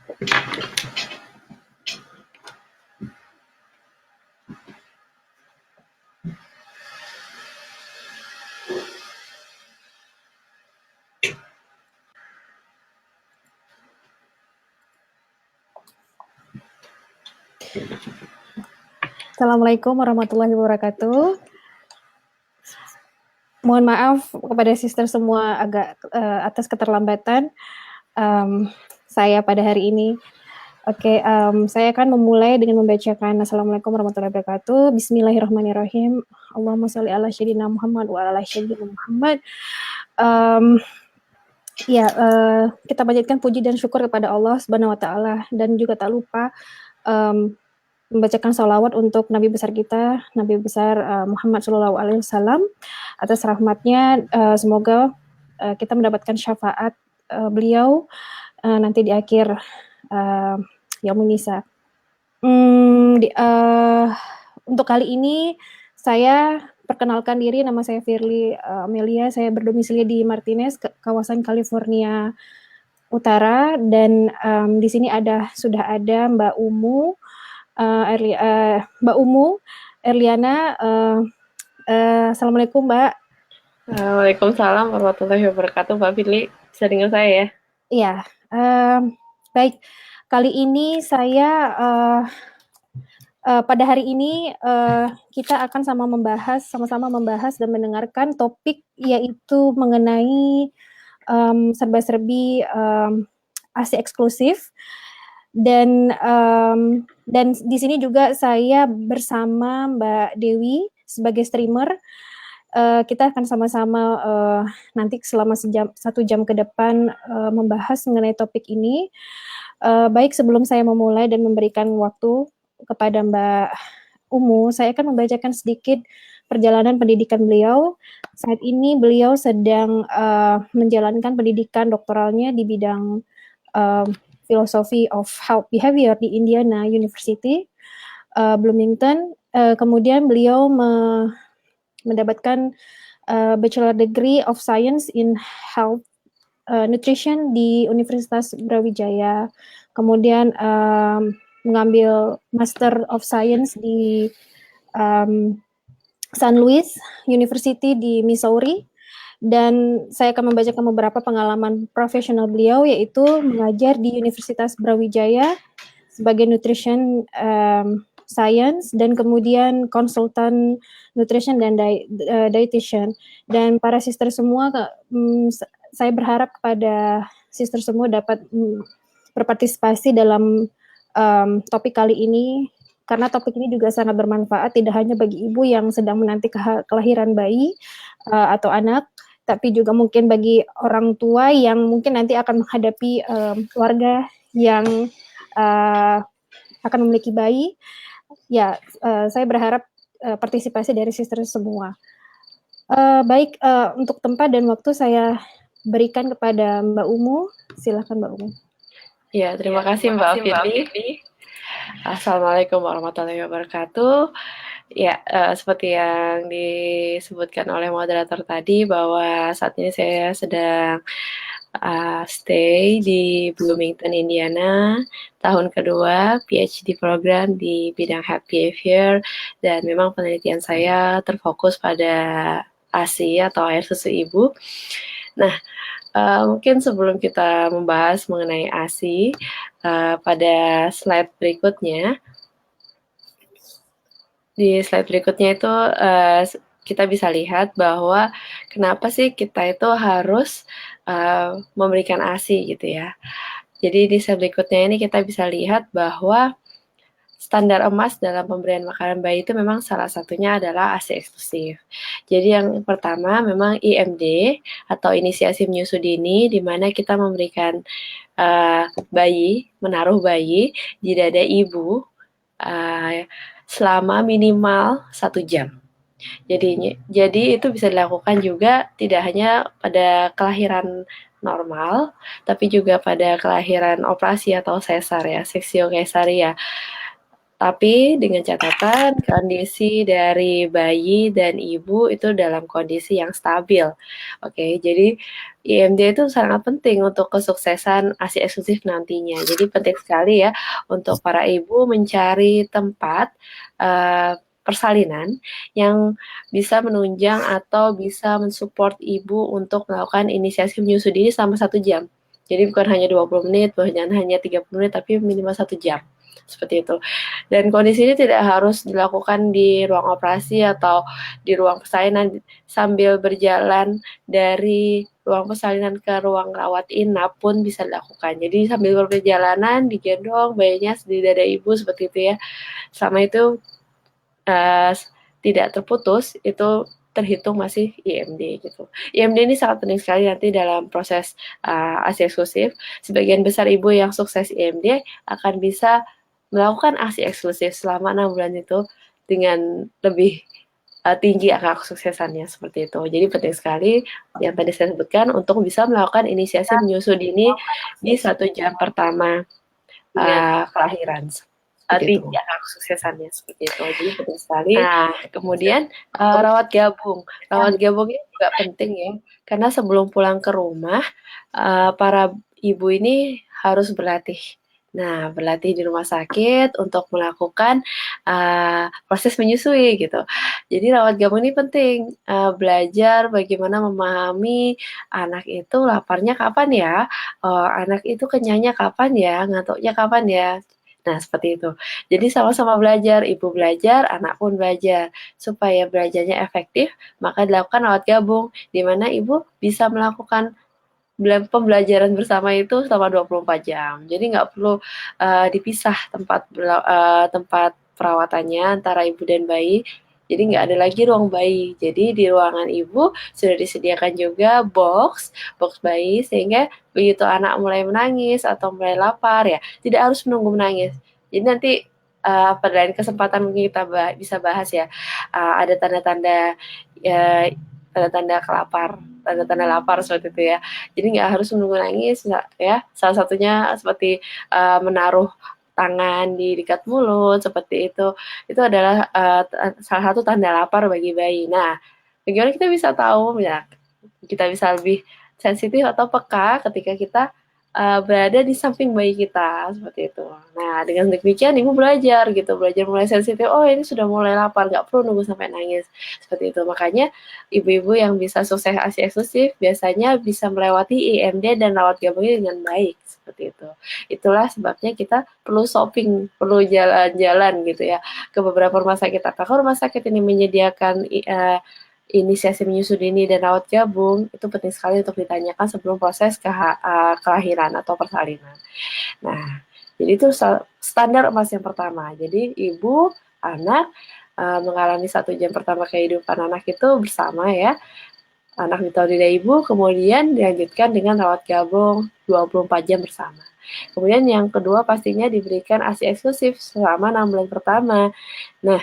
Assalamualaikum warahmatullahi wabarakatuh. Mohon maaf kepada sister semua agak atas keterlambatan saya pada hari ini. Oke, saya akan memulai dengan membacakan Assalamualaikum warahmatullahi wabarakatuh. Bismillahirrahmanirrahim. Allahumma sholli ala sayyidina Muhammad wa ala sayyidina Muhammad. Kita panjatkan puji dan syukur kepada Allah Subhanahu wa taala, dan juga tak lupa membacakan salawat untuk Nabi besar kita, Nabi besar Muhammad Shallallahu Alaihi Wasallam, atas rahmatnya. Semoga kita mendapatkan syafaat beliau nanti di akhir Yaumul Nisa. Untuk kali ini saya perkenalkan diri, nama saya Firly Amelia, saya berdomisili di Martinez, kawasan California Utara, dan di sini sudah ada Mbak Umu Erliana. Assalamualaikum, Mbak. Waalaikumsalam warahmatullahi wabarakatuh, Mbak Firly. Bisa dengar saya ya? Iya. Baik, kali ini saya pada hari ini kita akan sama-sama membahas dan mendengarkan topik, yaitu mengenai serba-serbi ASI eksklusif. Dan di sini juga saya bersama Mbak Dewi sebagai streamer. Kita akan sama-sama nanti selama 1 jam ke depan membahas mengenai topik ini. Baik, sebelum saya memulai dan memberikan waktu kepada Mbak Umu, saya akan membacakan sedikit perjalanan pendidikan beliau. Saat ini beliau sedang menjalankan pendidikan doktoralnya di bidang Philosophy of Health Behavior di Indiana University, Bloomington. Kemudian beliau mendapatkan Bachelor Degree of Science in Health Nutrition di Universitas Brawijaya. Kemudian mengambil Master of Science di San Luis University di Missouri. Dan saya akan membacakan beberapa pengalaman profesional beliau, yaitu mengajar di Universitas Brawijaya sebagai nutrition science, dan kemudian konsultan nutrition dan dietitian. Dan para sister semua, saya berharap kepada sister semua dapat berpartisipasi dalam topik kali ini, karena topik ini juga sangat bermanfaat, tidak hanya bagi ibu yang sedang menanti kelahiran bayi atau anak, tapi juga mungkin bagi orang tua yang mungkin nanti akan menghadapi keluarga yang akan memiliki bayi. Ya, saya berharap partisipasi dari sister semua. Baik, untuk tempat dan waktu saya berikan kepada Mbak Umu. Silakan, Mbak Umu. Ya, terima kasih Mbak Firly. Assalamualaikum warahmatullahi wabarakatuh. Ya, seperti yang disebutkan oleh moderator tadi, bahwa saat ini saya sedang stay di Bloomington, Indiana, tahun kedua PhD program di bidang health behavior, dan memang penelitian saya terfokus pada ASI atau air susu ibu. Nah, mungkin sebelum kita membahas mengenai ASI, pada slide berikutnya, di slide berikutnya itu kita bisa lihat bahwa kenapa sih kita itu harus memberikan ASI gitu ya. Jadi di slide berikutnya ini kita bisa lihat bahwa standar emas dalam pemberian makanan bayi itu memang salah satunya adalah ASI eksklusif. Jadi yang pertama memang IMD atau inisiasi menyusu dini, di mana kita memberikan menaruh bayi di dada ibu selama minimal 1 jam. Jadi itu bisa dilakukan juga tidak hanya pada kelahiran normal, tapi juga pada kelahiran operasi atau sesar ya, seksio keisaria. Tapi dengan catatan kondisi dari bayi dan ibu itu dalam kondisi yang stabil. Oke, jadi IMD itu sangat penting untuk kesuksesan ASI eksklusif nantinya. Jadi penting sekali ya untuk para ibu mencari tempat persalinan yang bisa menunjang atau bisa mensupport ibu untuk melakukan inisiasi menyusui ini selama 1 jam. Jadi bukan hanya 20 menit, bukan hanya 30 menit, tapi minimal 1 jam. Seperti itu. Dan kondisi ini tidak harus dilakukan di ruang operasi atau di ruang persalinan, sambil berjalan dari ruang persalinan ke ruang rawat inap pun bisa dilakukan. Jadi sambil berperjalanan digendong bayinya di dada ibu seperti itu ya. Selama itu uh, tidak terputus, itu terhitung masih IMD gitu. IMD ini sangat penting sekali nanti dalam proses ASI eksklusif. Sebagian besar ibu yang sukses IMD akan bisa melakukan ASI eksklusif selama 6 bulan itu dengan lebih tinggi angka kesuksesannya seperti itu. Jadi penting sekali yang tadi saya sebutkan untuk bisa melakukan inisiasi menyusui dini di 1 jam pertama kelahiran. Tinggi angka kesuksesannya seperti itu. Jadi penting sekali. Kemudian rawat gabung. Rawat gabung ini juga penting ya, karena sebelum pulang ke rumah para ibu ini harus berlatih. Nah, berlatih di rumah sakit untuk melakukan proses menyusui gitu. Jadi rawat gabung ini penting, belajar bagaimana memahami anak itu laparnya kapan ya, anak itu kenyangnya kapan ya, ngantuknya kapan ya. Nah, seperti itu. Jadi sama-sama belajar, ibu belajar, anak pun belajar. Supaya belajarnya efektif, maka dilakukan rawat gabung, di mana ibu bisa melakukan pembelajaran bersama itu selama 24 jam. Jadi nggak perlu dipisah tempat perawatannya antara ibu dan bayi. Jadi nggak ada lagi ruang bayi. Jadi di ruangan ibu sudah disediakan juga box bayi, sehingga begitu anak mulai menangis atau mulai lapar ya tidak harus menunggu menangis. Jadi nanti pada lain kesempatan mungkin kita bisa bahas ya, ada tanda-tanda uh, tanda-tanda kelapar, tanda-tanda lapar seperti itu ya. Jadi nggak harus menunggu nangis ya. Salah satunya seperti menaruh tangan di dekat mulut seperti itu adalah salah satu tanda lapar bagi bayi. Nah, bagaimana kita bisa tahu ya, kita bisa lebih sensitif atau peka ketika kita berada di samping bayi kita seperti itu. Nah, dengan demikian ibu belajar gitu, belajar mulai sensitif. Oh, ini sudah mulai lapar, nggak perlu nunggu sampai nangis seperti itu. Makanya ibu-ibu yang bisa sukses ASI eksklusif biasanya bisa melewati IMD dan rawat gabungnya dengan baik seperti itu. Itulah sebabnya kita perlu shopping, perlu jalan-jalan gitu ya ke beberapa rumah sakit. Apakah rumah sakit ini menyediakan inisiasi menyusui dini dan rawat gabung? Itu penting sekali untuk ditanyakan sebelum proses kelahiran atau persalinan. Nah, jadi itu standar emas yang pertama. Jadi ibu, anak mengalami 1 jam pertama kehidupan anak itu bersama ya. Anak ditaruh di ibu, kemudian dilanjutkan dengan rawat gabung 24 jam bersama. Kemudian yang kedua pastinya diberikan ASI eksklusif selama 6 bulan pertama. Nah,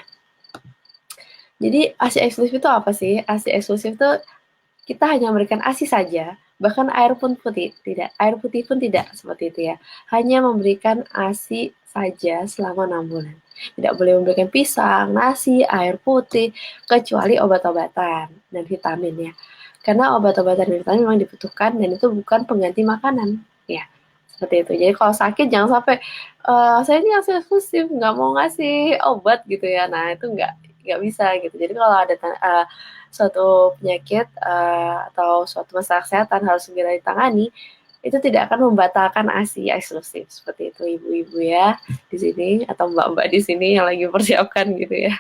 jadi ASI eksklusif itu apa sih? ASI eksklusif itu kita hanya memberikan ASI saja, bahkan air pun tidak, air putih pun tidak seperti itu ya. Hanya memberikan ASI saja selama 6 bulan. Tidak boleh memberikan pisang, nasi, air putih, kecuali obat-obatan dan vitamin ya. Karena obat-obatan dan vitamin memang dibutuhkan dan itu bukan pengganti makanan ya. Seperti itu. Jadi kalau sakit jangan sampai saya ini ASI eksklusif nggak mau ngasih obat gitu ya. Nah itu nggak bisa gitu. Jadi kalau ada suatu penyakit atau suatu masalah kesehatan harus segera ditangani, itu tidak akan membatalkan ASI eksklusif seperti itu ibu-ibu ya di sini atau mbak-mbak di sini yang lagi persiapkan gitu ya.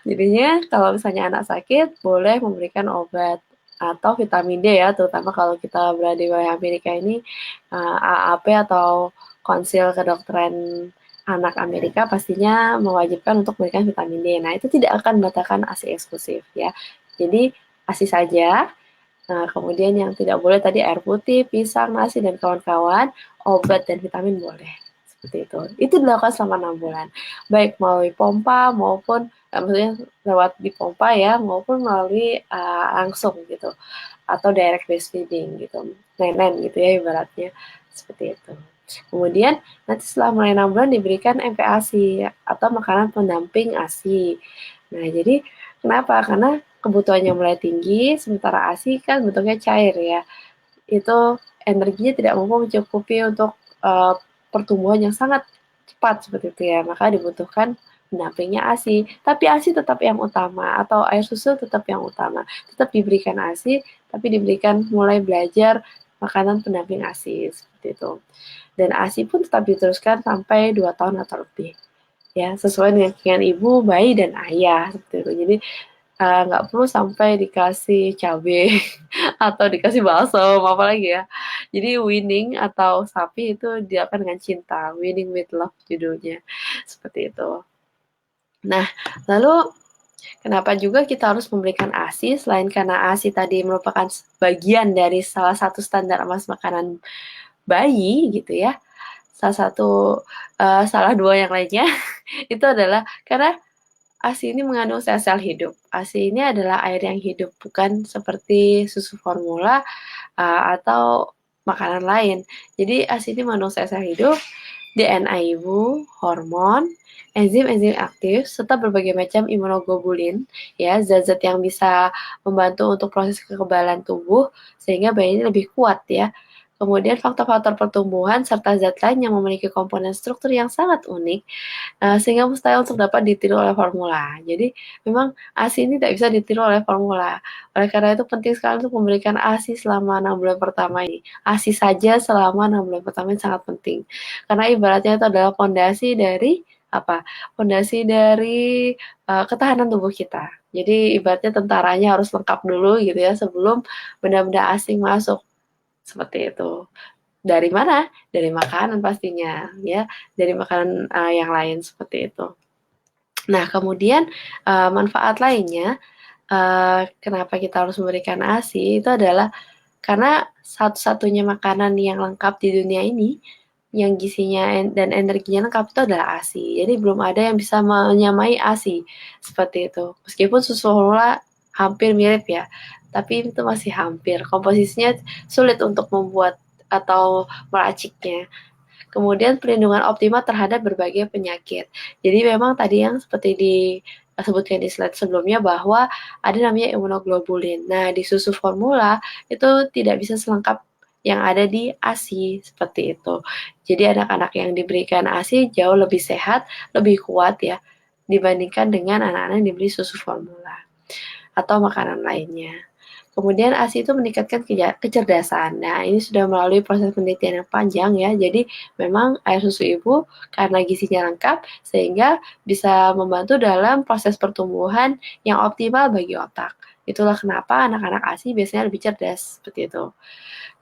Jadinya kalau misalnya anak sakit boleh memberikan obat atau vitamin D ya, terutama kalau kita berada di Amerika ini AAP atau Konsil Kedokteran Anak Amerika pastinya mewajibkan untuk memberikan vitamin D. Nah, itu tidak akan membatalkan ASI eksklusif ya. Jadi ASI saja. Nah, kemudian yang tidak boleh tadi air putih, pisang, nasi, dan kawan-kawan, obat dan vitamin boleh. Seperti itu. Itu dilakukan selama 6 bulan. Baik melalui pompa maupun, maksudnya lewat di pompa ya, maupun melalui langsung gitu. Atau direct breastfeeding gitu. Nenen gitu ya ibaratnya. Seperti itu. Kemudian nanti setelah mulai 6 bulan diberikan MPASI atau makanan pendamping ASI. Nah, jadi kenapa? Karena kebutuhannya mulai tinggi, sementara ASI kan bentuknya cair ya. Itu energinya tidak mampu mencukupi untuk pertumbuhan yang sangat cepat seperti itu ya. Maka dibutuhkan pendampingnya ASI. Tapi ASI tetap yang utama atau air susu tetap yang utama. Tetap diberikan ASI, tapi diberikan mulai belajar makanan pendamping ASI seperti itu. Dan ASI pun tetap diteruskan sampai 2 tahun atau lebih. Ya, sesuai dengan keinginan ibu, bayi, dan ayah seperti itu. Jadi nggak perlu sampai dikasih cabai atau dikasih bakso, apa lagi ya. Jadi winning atau sapi itu diakan dengan cinta, winning with love judulnya, seperti itu. Nah, lalu kenapa juga kita harus memberikan ASI selain karena ASI tadi merupakan bagian dari salah satu standar emas makanan bayi gitu ya. Salah dua yang lainnya itu adalah karena ASI ini mengandung sel-sel hidup. ASI ini adalah air yang hidup, bukan seperti susu formula atau makanan lain. Jadi ASI ini mengandung sel-sel hidup, DNA ibu, hormon, enzim-enzim aktif, serta berbagai macam imunoglobulin, ya zat-zat yang bisa membantu untuk proses kekebalan tubuh sehingga bayi ini lebih kuat ya. Kemudian faktor-faktor pertumbuhan serta zat lain yang memiliki komponen struktur yang sangat unik sehingga mustahil untuk dapat ditiru oleh formula. Jadi memang ASI ini tidak bisa ditiru oleh formula. Oleh karena itu penting sekali untuk memberikan ASI selama 6 bulan pertama ini. ASI saja selama 6 bulan pertama ini sangat penting. Karena ibaratnya itu adalah fondasi dari apa? Fondasi dari ketahanan tubuh kita. Jadi ibaratnya tentaranya harus lengkap dulu gitu ya sebelum benda-benda asing masuk. Seperti itu. Dari mana? Dari makanan pastinya, ya. Dari makanan yang lain seperti itu. Nah, kemudian manfaat lainnya kenapa kita harus memberikan ASI itu adalah karena satu-satunya makanan yang lengkap di dunia ini yang gizinya dan energinya lengkap itu adalah ASI. Jadi belum ada yang bisa menyamai ASI seperti itu. Meskipun susu formula hampir mirip ya, tapi itu masih hampir. Komposisinya sulit untuk membuat atau meraciknya. Kemudian perlindungan optimal terhadap berbagai penyakit. Jadi memang tadi yang seperti disebutkan di slide sebelumnya bahwa ada namanya imunoglobulin. Nah, di susu formula itu tidak bisa selengkap yang ada di ASI seperti itu. Jadi anak-anak yang diberikan ASI jauh lebih sehat, lebih kuat ya dibandingkan dengan anak-anak yang diberi susu formula atau makanan lainnya. Kemudian ASI itu meningkatkan kecerdasan. Nah, ini sudah melalui proses penelitian yang panjang ya. Jadi, memang air susu ibu karena gizinya lengkap sehingga bisa membantu dalam proses pertumbuhan yang optimal bagi otak. Itulah kenapa anak-anak ASI biasanya lebih cerdas seperti itu.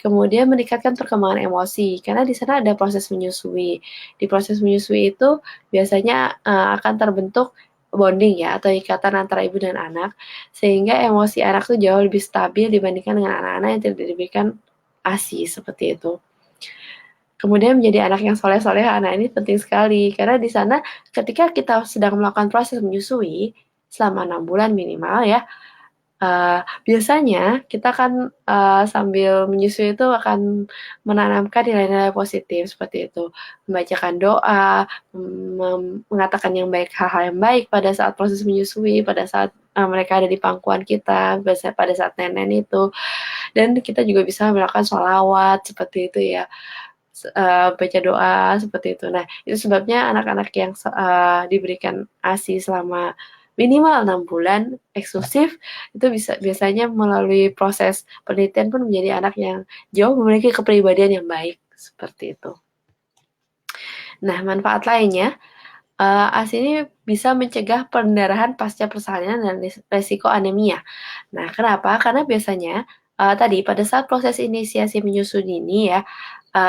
Kemudian meningkatkan perkembangan emosi karena di sana ada proses menyusui. Di proses menyusui itu biasanya akan terbentuk bonding ya atau ikatan antara ibu dan anak sehingga emosi anak tuh jauh lebih stabil dibandingkan dengan anak-anak yang tidak diberikan ASI seperti itu. Kemudian menjadi anak yang soleh-soleha, nah ini penting sekali karena di sana ketika kita sedang melakukan proses menyusui selama 6 bulan minimal ya, biasanya kita kan sambil menyusui itu akan menanamkan nilai-nilai positif seperti itu, membacakan doa, mengatakan yang baik, hal-hal yang baik pada saat proses menyusui, pada saat mereka ada di pangkuan kita, pada saat nenek itu, dan kita juga bisa melakukan sholawat seperti itu ya, baca doa seperti itu. Nah, itu sebabnya anak-anak yang diberikan ASI selama minimal 6 bulan eksklusif itu biasanya melalui proses penelitian pun menjadi anak yang jauh memiliki kepribadian yang baik seperti itu. Nah, manfaat lainnya ASI ini bisa mencegah pendarahan pasca persalinan dan resiko anemia. Nah, kenapa? Karena biasanya tadi pada saat proses inisiasi menyusui ini ya,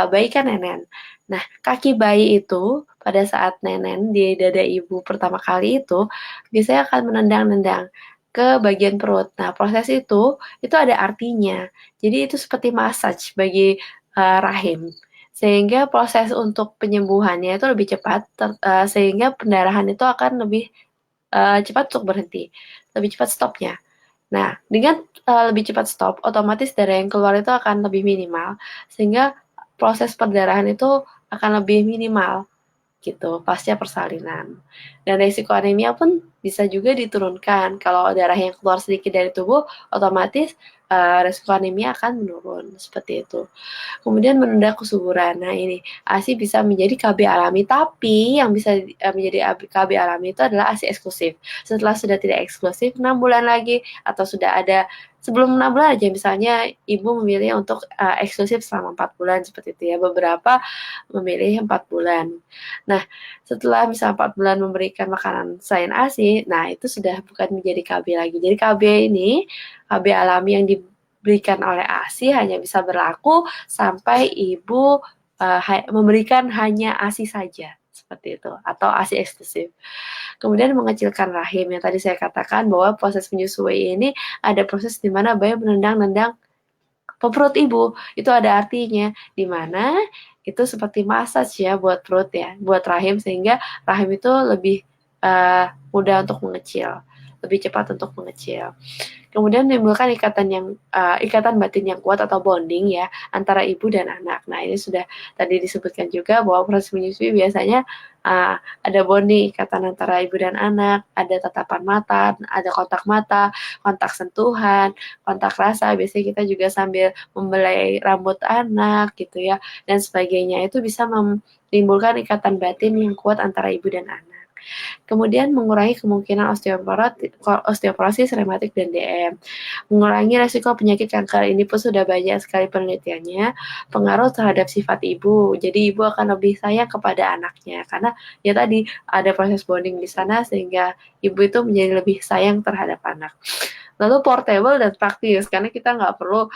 bayi kan nenen. Nah, kaki bayi itu pada saat nenen di dada ibu pertama kali itu biasanya akan menendang-nendang ke bagian perut. Nah, proses itu ada artinya. Jadi itu seperti massage bagi rahim. Sehingga proses untuk penyembuhannya itu lebih cepat, sehingga pendarahan itu akan lebih cepat untuk berhenti, lebih cepat stopnya. Nah, dengan lebih cepat stop, otomatis darah yang keluar itu akan lebih minimal, sehingga proses perdarahan itu akan lebih minimal gitu pasca persalinan. Dan resiko anemia pun bisa juga diturunkan. Kalau darah yang keluar sedikit dari tubuh, otomatis resiko anemia akan menurun seperti itu. Kemudian menunda kesuburan. Nah, ini ASI bisa menjadi KB alami, tapi yang bisa menjadi KB alami itu adalah ASI eksklusif. Setelah sudah tidak eksklusif 6 bulan lagi atau sudah ada sebelum 6 bulan aja, misalnya ibu memilih untuk eksklusif selama 4 bulan seperti itu ya. Beberapa memilih 4 bulan. Nah, setelah misalnya 4 bulan memberikan makanan selain ASI, nah itu sudah bukan menjadi KB lagi. Jadi KB ini, KB alami yang diberikan oleh ASI hanya bisa berlaku sampai ibu memberikan hanya ASI saja seperti itu atau ASI eksklusif. Kemudian mengecilkan rahim yang tadi saya katakan bahwa proses menyusui ini ada proses di mana bayi menendang-nendang perut ibu. Itu ada artinya di mana itu seperti massage ya buat perut ya, buat rahim sehingga rahim itu lebih mudah untuk mengecil, lebih cepat untuk mengecil. Kemudian menimbulkan ikatan batin yang kuat atau bonding ya antara ibu dan anak. Nah, ini sudah tadi disebutkan juga bahwa proses menyusui biasanya ada bonding, ikatan antara ibu dan anak, ada tatapan mata, ada kontak sentuhan, kontak rasa. Biasanya kita juga sambil membelai rambut anak gitu ya dan sebagainya. Itu bisa menimbulkan ikatan batin yang kuat antara ibu dan anak. Kemudian mengurangi kemungkinan osteoporosis, rematik, dan DM. Mengurangi resiko penyakit kanker. Ini pun sudah banyak sekali penelitiannya. Pengaruh terhadap sifat ibu. Jadi ibu akan lebih sayang kepada anaknya. Karena ya tadi ada proses bonding di sana sehingga ibu itu menjadi lebih sayang terhadap anak. Lalu portable dan praktis karena kita nggak perlu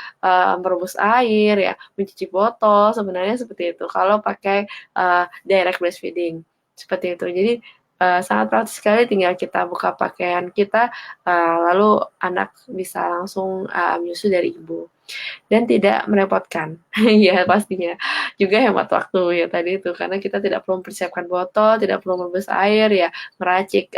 merebus air ya, mencuci botol sebenarnya seperti itu. Kalau pakai direct breastfeeding seperti itu. Jadi sangat praktis sekali, tinggal kita buka pakaian kita, lalu anak bisa langsung menyusu dari ibu dan tidak merepotkan. Ya pastinya juga hemat waktu ya tadi itu karena kita tidak perlu mempersiapkan botol, tidak perlu merebus air ya, meracik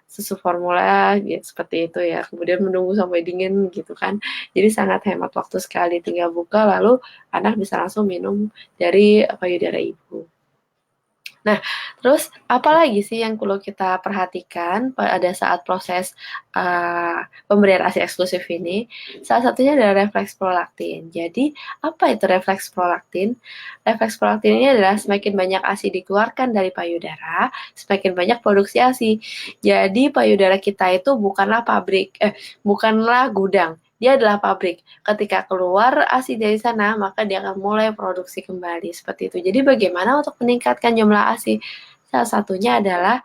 susu formula ya, seperti itu ya. Kemudian menunggu sampai dingin gitu kan. Jadi sangat hemat waktu sekali, tinggal buka lalu anak bisa langsung minum dari payudara ibu. Nah, terus apa lagi sih yang perlu kita perhatikan pada saat proses pemberian ASI eksklusif ini? Salah satunya adalah refleks prolaktin. Jadi, apa itu refleks prolaktin? Refleks prolaktin ini adalah semakin banyak ASI dikeluarkan dari payudara, semakin banyak produksi ASI. Jadi, payudara kita itu bukanlah gudang. Dia adalah pabrik. Ketika keluar ASI dari sana, maka dia akan mulai produksi kembali seperti itu. Jadi bagaimana untuk meningkatkan jumlah ASI? Salah satunya adalah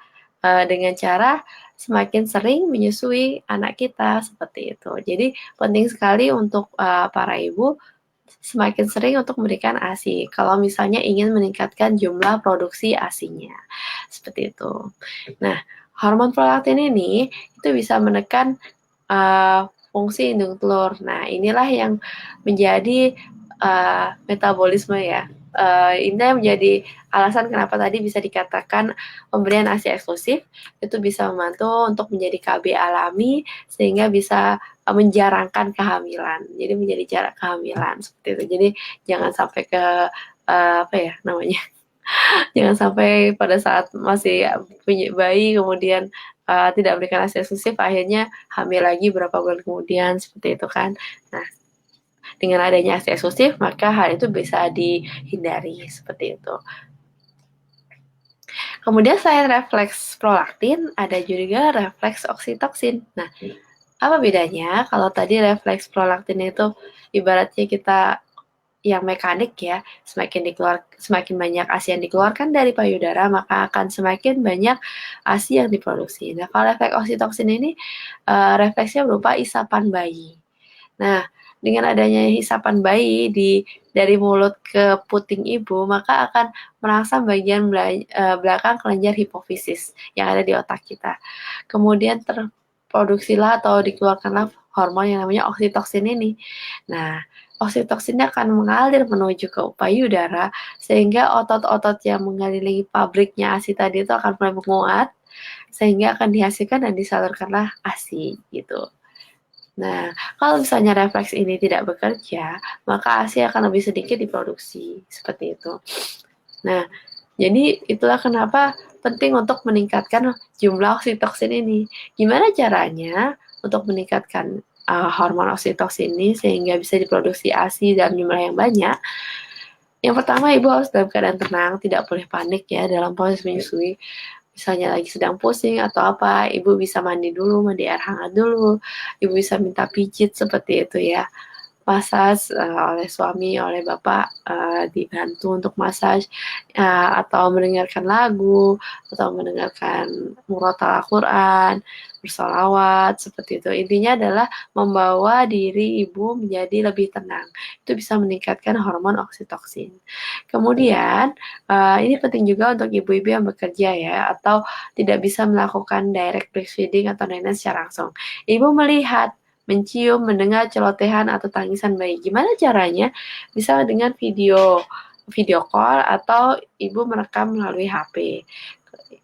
dengan cara semakin sering menyusui anak kita seperti itu. Jadi penting sekali untuk para ibu semakin sering untuk memberikan ASI. Kalau misalnya ingin meningkatkan jumlah produksi ASINya. Seperti itu. Nah, hormon prolaktin ini itu bisa menekan fungsi indung telur. Nah, inilah yang menjadi metabolisme ya. Ini menjadi alasan kenapa tadi bisa dikatakan pemberian ASI eksklusif itu bisa membantu untuk menjadi KB alami sehingga bisa menjarangkan kehamilan. Jadi menjadi jarak kehamilan seperti itu. Jadi jangan sampai ke apa ya namanya? Jangan sampai pada saat masih punya bayi kemudian tidak memberikan ASI eksklusif akhirnya hamil lagi berapa bulan kemudian seperti itu kan. Nah, dengan adanya ASI eksklusif maka hal itu bisa dihindari seperti itu. Kemudian selain refleks prolaktin ada juga refleks oksitoksin. Nah, apa bedanya? Kalau tadi refleks prolaktin itu ibaratnya kita yang mekanik ya, semakin banyak ASI yang dikeluarkan dari payudara, maka akan semakin banyak ASI yang diproduksi. Nah, kalau refleks oksitoksin ini refleksnya berupa isapan bayi. Nah, dengan adanya hisapan bayi dari mulut ke puting ibu, maka akan merangsang bagian belakang kelenjar hipofisis yang ada di otak kita. Kemudian terproduksilah atau dikeluarkanlah hormon yang namanya oksitoksin ini. Nah, oksitoksinnya akan mengalir menuju ke payudara sehingga otot-otot yang mengelilingi pabriknya ASI tadi itu akan mulai menguat sehingga akan dihasilkan dan disalurkanlah ASI gitu. Nah, kalau misalnya refleks ini tidak bekerja, maka ASI akan lebih sedikit diproduksi seperti itu. Nah, jadi itulah kenapa penting untuk meningkatkan jumlah oksitoksin ini. Gimana caranya untuk meningkatkan hormon oksitoksin ini sehingga bisa diproduksi ASI dalam jumlah yang banyak? Yang pertama, ibu harus dalam keadaan tenang, tidak boleh panik ya dalam proses menyusui. Misalnya lagi sedang pusing atau apa, ibu bisa mandi dulu, mandi air hangat dulu, ibu bisa minta pijit seperti itu ya. Massage oleh suami, oleh bapak, dibantu untuk massage, atau mendengarkan lagu, atau mendengarkan murotal Al-Quran, bersolawat, seperti itu. Intinya adalah membawa diri ibu menjadi lebih tenang. Itu bisa meningkatkan hormon oksitoksin. Kemudian, ini penting juga untuk ibu-ibu yang bekerja ya, atau tidak bisa melakukan direct breastfeeding atau nenek secara langsung. Ibu melihat, mencium, mendengar celotehan atau tangisan bayi. Gimana caranya? Bisa dengan video call atau ibu merekam melalui HP.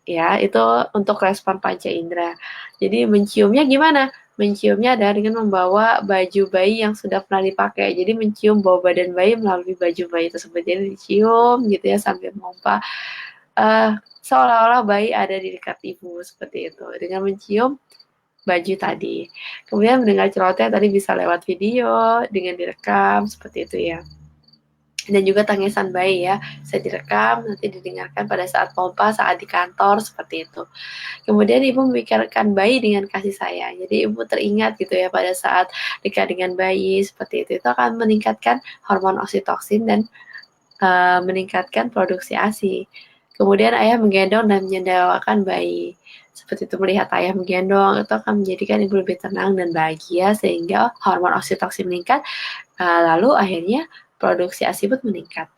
Ya, itu untuk respon panca indera. Jadi menciumnya gimana? Menciumnya adalah dengan membawa baju bayi yang sudah pernah dipakai. Jadi mencium bau badan bayi melalui baju bayi tersebut. Jadi dicium gitu ya sambil memompa. Seolah-olah bayi ada di dekat ibu seperti itu. Dengan mencium baju tadi. Kemudian mendengar celoteh tadi bisa lewat video, dengan direkam, seperti itu ya. Dan juga tangisan bayi ya, bisa direkam, nanti didengarkan pada saat pompa, saat di kantor, seperti itu. Kemudian ibu memikirkan bayi dengan kasih sayang. Jadi ibu teringat gitu ya pada saat dekat dengan bayi, seperti itu. Itu akan meningkatkan hormon oksitoksin dan meningkatkan produksi ASI. Kemudian ayah menggendong dan menyendawakan bayi. Seperti itu, melihat ayah menggendong itu akan menjadikan ibu lebih tenang dan bahagia sehingga hormon oksitoksin meningkat. Lalu akhirnya produksi ASI pun meningkat.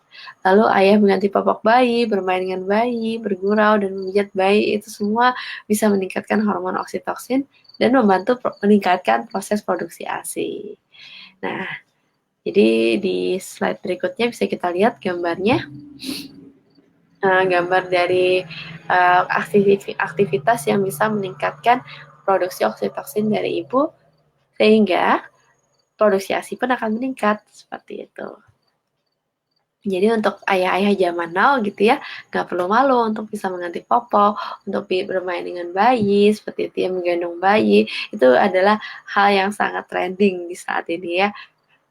Lalu ayah mengganti popok bayi, bermain dengan bayi, bergurau dan memijat bayi, itu semua bisa meningkatkan hormon oksitoksin dan membantu meningkatkan proses produksi ASI. Nah, jadi di slide berikutnya bisa kita lihat gambarnya. Gambar dari aktivitas yang bisa meningkatkan produksi oksitoksin dari ibu sehingga produksi ASI pun akan meningkat seperti itu. Jadi untuk ayah-ayah zaman now gitu ya, nggak perlu malu untuk bisa mengganti popok, untuk bermain dengan bayi, seperti itu ya, menggendong bayi, itu adalah hal yang sangat trending di saat ini ya.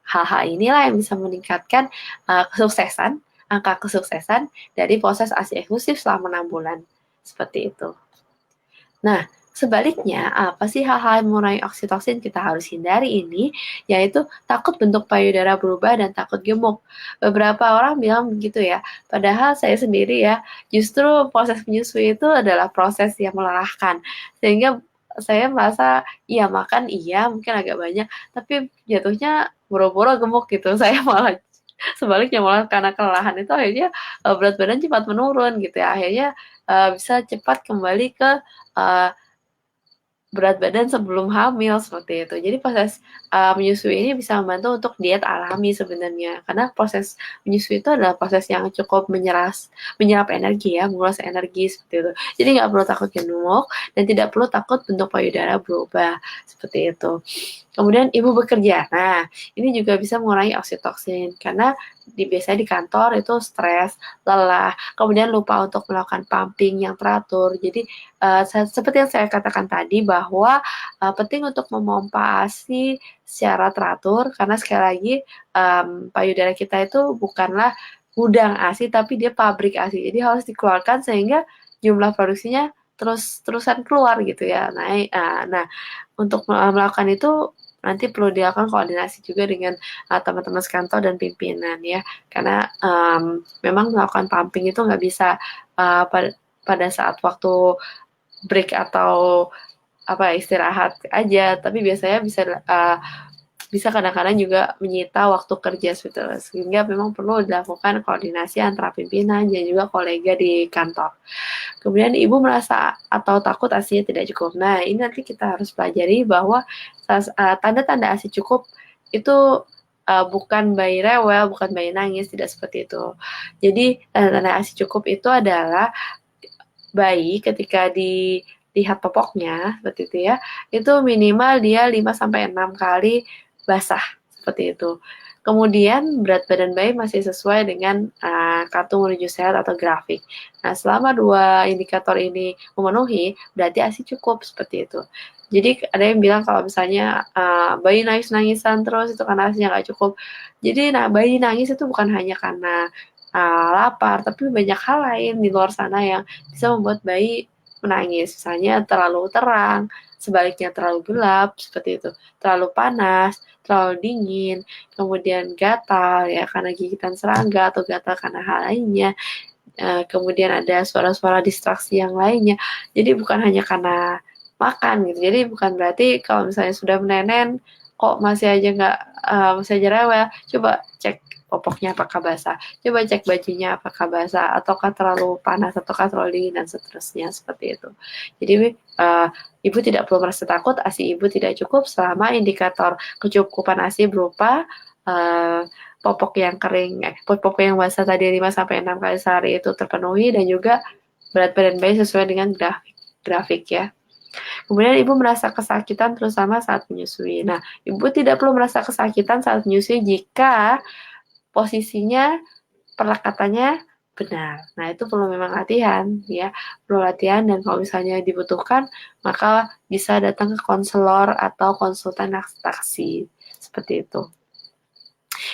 Hal-hal inilah yang bisa meningkatkan kesuksesan, angka kesuksesan dari proses ASI eksklusif selama 6 bulan. Seperti itu. Nah, sebaliknya, apa sih hal-hal yang mengurangi oksitoksin kita harus hindari ini, yaitu takut bentuk payudara berubah dan takut gemuk. Beberapa orang bilang begitu ya, padahal saya sendiri ya, justru proses menyusui itu adalah proses yang melelahkan. Sehingga saya merasa, iya makan iya, mungkin agak banyak, tapi jatuhnya boro-boro gemuk gitu. Saya malah sebaliknya malah karena kelelahan itu akhirnya berat badan cepat menurun gitu ya. Akhirnya bisa cepat kembali ke berat badan sebelum hamil seperti itu. Jadi proses menyusui ini bisa membantu untuk diet alami sebenarnya. Karena proses menyusui itu adalah proses yang cukup menyerap energi ya, menguras energi seperti itu. Jadi nggak perlu takut gemuk dan tidak perlu takut bentuk payudara berubah seperti itu. Kemudian ibu bekerja. Nah, ini juga bisa mengurangi oksitoksin karena biasanya di kantor itu stres, lelah, kemudian lupa untuk melakukan pumping yang teratur. Jadi seperti yang saya katakan tadi bahwa penting untuk memompa ASI secara teratur karena sekali lagi payudara kita itu bukanlah gudang ASI tapi dia pabrik ASI. Jadi harus dikeluarkan sehingga jumlah produksinya terus-terusan keluar gitu ya, naik. Nah, untuk melakukan itu nanti perlu dilakukan koordinasi juga dengan teman-teman sekantor dan pimpinan ya, karena memang melakukan pumping itu nggak bisa pada saat waktu break atau istirahat aja, tapi biasanya bisa kadang-kadang juga menyita waktu kerja sebetulnya, sehingga memang perlu dilakukan koordinasi antara pimpinan dan juga kolega di kantor. Kemudian ibu merasa atau takut ASInya tidak cukup. Nah, ini nanti kita harus pelajari bahwa tanda-tanda ASI cukup itu bukan bayi rewel, bukan bayi nangis, tidak seperti itu. Jadi tanda-tanda ASI cukup itu adalah bayi ketika dilihat popoknya seperti itu ya, itu minimal dia 5-6 kali basah seperti itu. Kemudian berat badan bayi masih sesuai dengan kartu menuju sehat atau grafik. Nah, selama dua indikator ini memenuhi, berarti ASI cukup seperti itu. Jadi ada yang bilang kalau misalnya bayi nangis-nangisan terus itu karena ASInya nggak cukup. Jadi bayi nangis itu bukan hanya karena lapar, tapi banyak hal lain di luar sana yang bisa membuat bayi menangis. Misalnya terlalu terang, sebaliknya terlalu gelap, seperti itu. Terlalu panas, terlalu dingin, kemudian gatal ya karena gigitan serangga atau gatal karena hal lainnya, kemudian ada suara-suara distraksi yang lainnya. Jadi bukan hanya karena makan gitu. Jadi bukan berarti kalau misalnya sudah menenen kok masih aja nggak masih aja rewel, coba cek popoknya apakah basah, coba cek bajunya apakah basah, ataukah terlalu panas, ataukah terlalu dingin, dan seterusnya seperti itu. Jadi ibu tidak perlu merasa takut ASI ibu tidak cukup selama indikator kecukupan ASI berupa popok yang kering, popok yang basah tadi 5-6 kali sehari itu terpenuhi, dan juga berat badan bayi sesuai dengan grafik ya. Kemudian ibu merasa kesakitan terutama saat menyusui. Nah, ibu tidak perlu merasa kesakitan saat menyusui jika posisinya perlekatannya benar. Nah, itu perlu memang latihan ya, perlu latihan, dan kalau misalnya dibutuhkan maka bisa datang ke konselor atau konsultan laktasi seperti itu.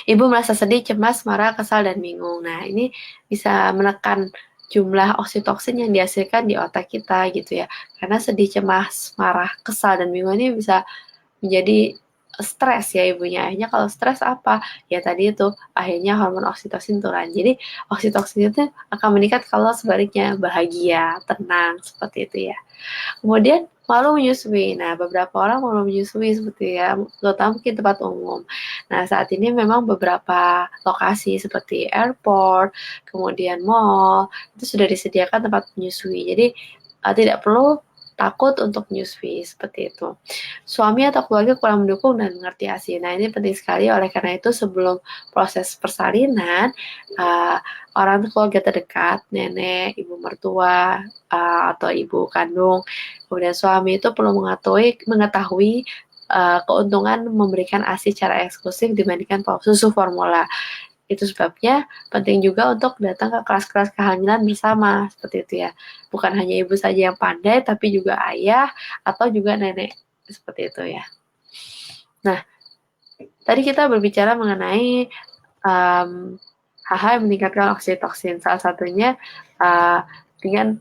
Ibu merasa sedih, cemas, marah, kesal, dan bingung. Nah, ini bisa menekan jumlah oksitoksin yang dihasilkan di otak kita gitu ya. Karena sedih, cemas, marah, kesal, dan bingung ini bisa menjadi stres ya ibunya. Akhirnya kalau stres apa? Ya tadi itu, akhirnya hormon oksitosin turun. Jadi oksitosin itu akan meningkat kalau sebaliknya bahagia, tenang, seperti itu ya. Kemudian malu menyusui. Nah, beberapa orang malu menyusui seperti ya, terutama mungkin tempat umum. Nah, saat ini memang beberapa lokasi seperti airport, kemudian mall, itu sudah disediakan tempat menyusui. Jadi, tidak perlu takut untuk menyusui seperti itu. Suami atau keluarga kurang mendukung dan mengerti ASI. Nah, ini penting sekali, oleh karena itu sebelum proses persalinan, orang keluarga terdekat, nenek, ibu mertua, atau ibu kandung, kemudian suami itu perlu mengetahui keuntungan memberikan ASI secara eksklusif dibandingkan susu formula. Itu sebabnya penting juga untuk datang ke kelas-kelas kehamilan bersama, seperti itu ya. Bukan hanya ibu saja yang pandai, tapi juga ayah atau juga nenek, seperti itu ya. Nah, tadi kita berbicara mengenai hal-hal yang meningkatkan oksitoksin. Salah satunya dengan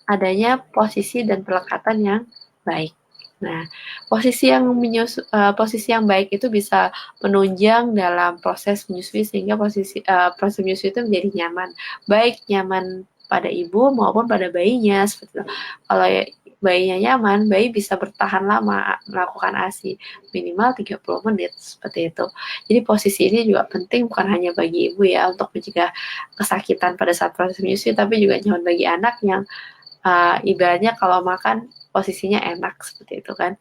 adanya posisi dan pelekatan yang baik. Nah, posisi yang baik itu bisa menunjang dalam proses menyusui sehingga proses menyusui itu menjadi nyaman, baik nyaman pada ibu maupun pada bayinya seperti itu. Kalau bayinya nyaman, bayi bisa bertahan lama melakukan ASI minimal 30 menit seperti itu. Jadi posisi ini juga penting bukan hanya bagi ibu ya untuk mencegah kesakitan pada saat proses menyusui, tapi juga nyaman bagi anak yang ibaratnya kalau makan posisinya enak seperti itu kan.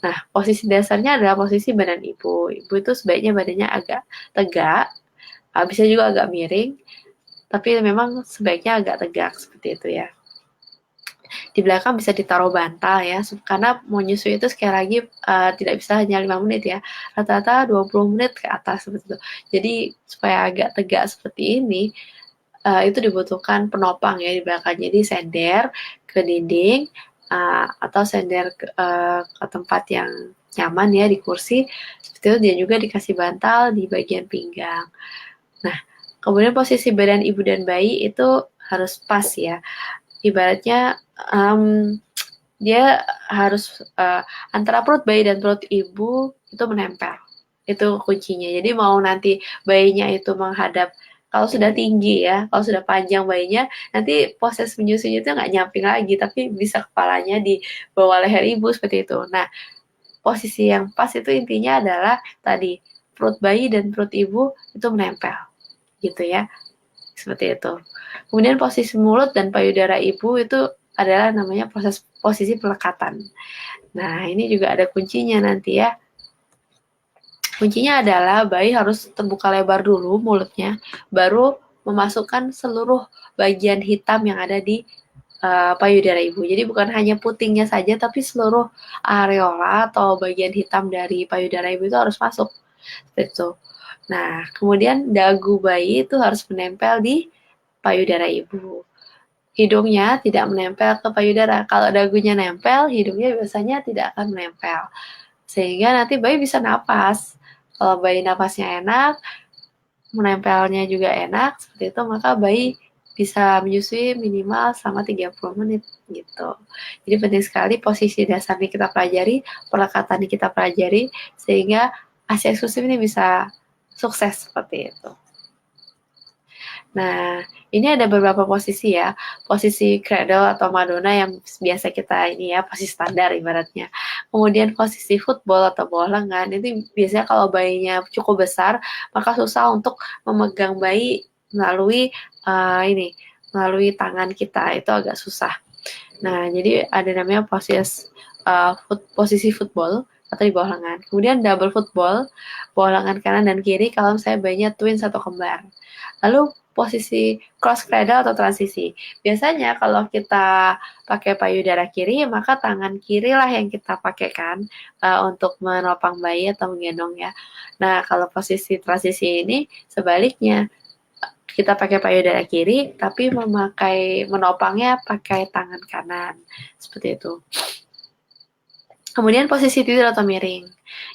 Nah, posisi dasarnya adalah posisi badan ibu. Ibu itu sebaiknya badannya agak tegak, bisa juga agak miring, tapi memang sebaiknya agak tegak seperti itu ya. Di belakang bisa ditaruh bantal ya, karena mau nyusui itu sekali lagi tidak bisa hanya 5 menit ya, rata-rata 20 menit ke atas seperti itu. Jadi supaya agak tegak seperti ini, itu dibutuhkan penopang ya di belakang. Jadi sender ke dinding atau sender ke tempat yang nyaman ya di kursi. Seperti itu, dia juga dikasih bantal di bagian pinggang. Nah, kemudian posisi badan ibu dan bayi itu harus pas ya. Ibaratnya dia harus antara perut bayi dan perut ibu itu menempel. Itu kuncinya. Jadi mau nanti bayinya itu menghadap, kalau sudah tinggi ya, kalau sudah panjang bayinya, nanti proses menyusunya itu nggak nyamping lagi, tapi bisa kepalanya di bawah leher ibu seperti itu. Nah, posisi yang pas itu intinya adalah tadi perut bayi dan perut ibu itu menempel, gitu ya, seperti itu. Kemudian posisi mulut dan payudara ibu itu adalah namanya posisi pelekatan. Nah, ini juga ada kuncinya nanti ya. Kuncinya adalah bayi harus terbuka lebar dulu mulutnya, baru memasukkan seluruh bagian hitam yang ada di payudara ibu. Jadi bukan hanya putingnya saja, tapi seluruh areola atau bagian hitam dari payudara ibu itu harus masuk. Seperti itu. Nah, kemudian dagu bayi itu harus menempel di payudara ibu. Hidungnya tidak menempel ke payudara. Kalau dagunya nempel, hidungnya biasanya tidak akan menempel. Sehingga nanti bayi bisa napas. Kalau bayi napasnya enak, menempelnya juga enak, seperti itu, maka bayi bisa menyusui minimal selama 30 menit gitu. Jadi penting sekali posisi dasarnya kita pelajari, pelekatannya kita pelajari, sehingga ASI eksklusif ini bisa sukses seperti itu. Nah, ini ada beberapa posisi ya. Posisi cradle atau Madonna yang biasa kita ini ya, posisi standar ibaratnya. Kemudian posisi football atau bawah lengan, itu biasanya kalau bayinya cukup besar, maka susah untuk memegang bayi melalui melalui tangan kita, itu agak susah. Nah, jadi ada namanya posisi football atau di bawah lengan. Kemudian double football, bawah lengan kanan dan kiri kalau misalnya bayinya twins atau kembar. Lalu posisi cross cradle atau transisi. Biasanya kalau kita pakai payudara kiri, maka tangan kiri lah yang kita pakai kan untuk menopang bayi atau menggendong ya. Nah, kalau posisi transisi ini sebaliknya, kita pakai payudara kiri, tapi menopangnya pakai tangan kanan. Seperti itu. Kemudian posisi tidur atau miring.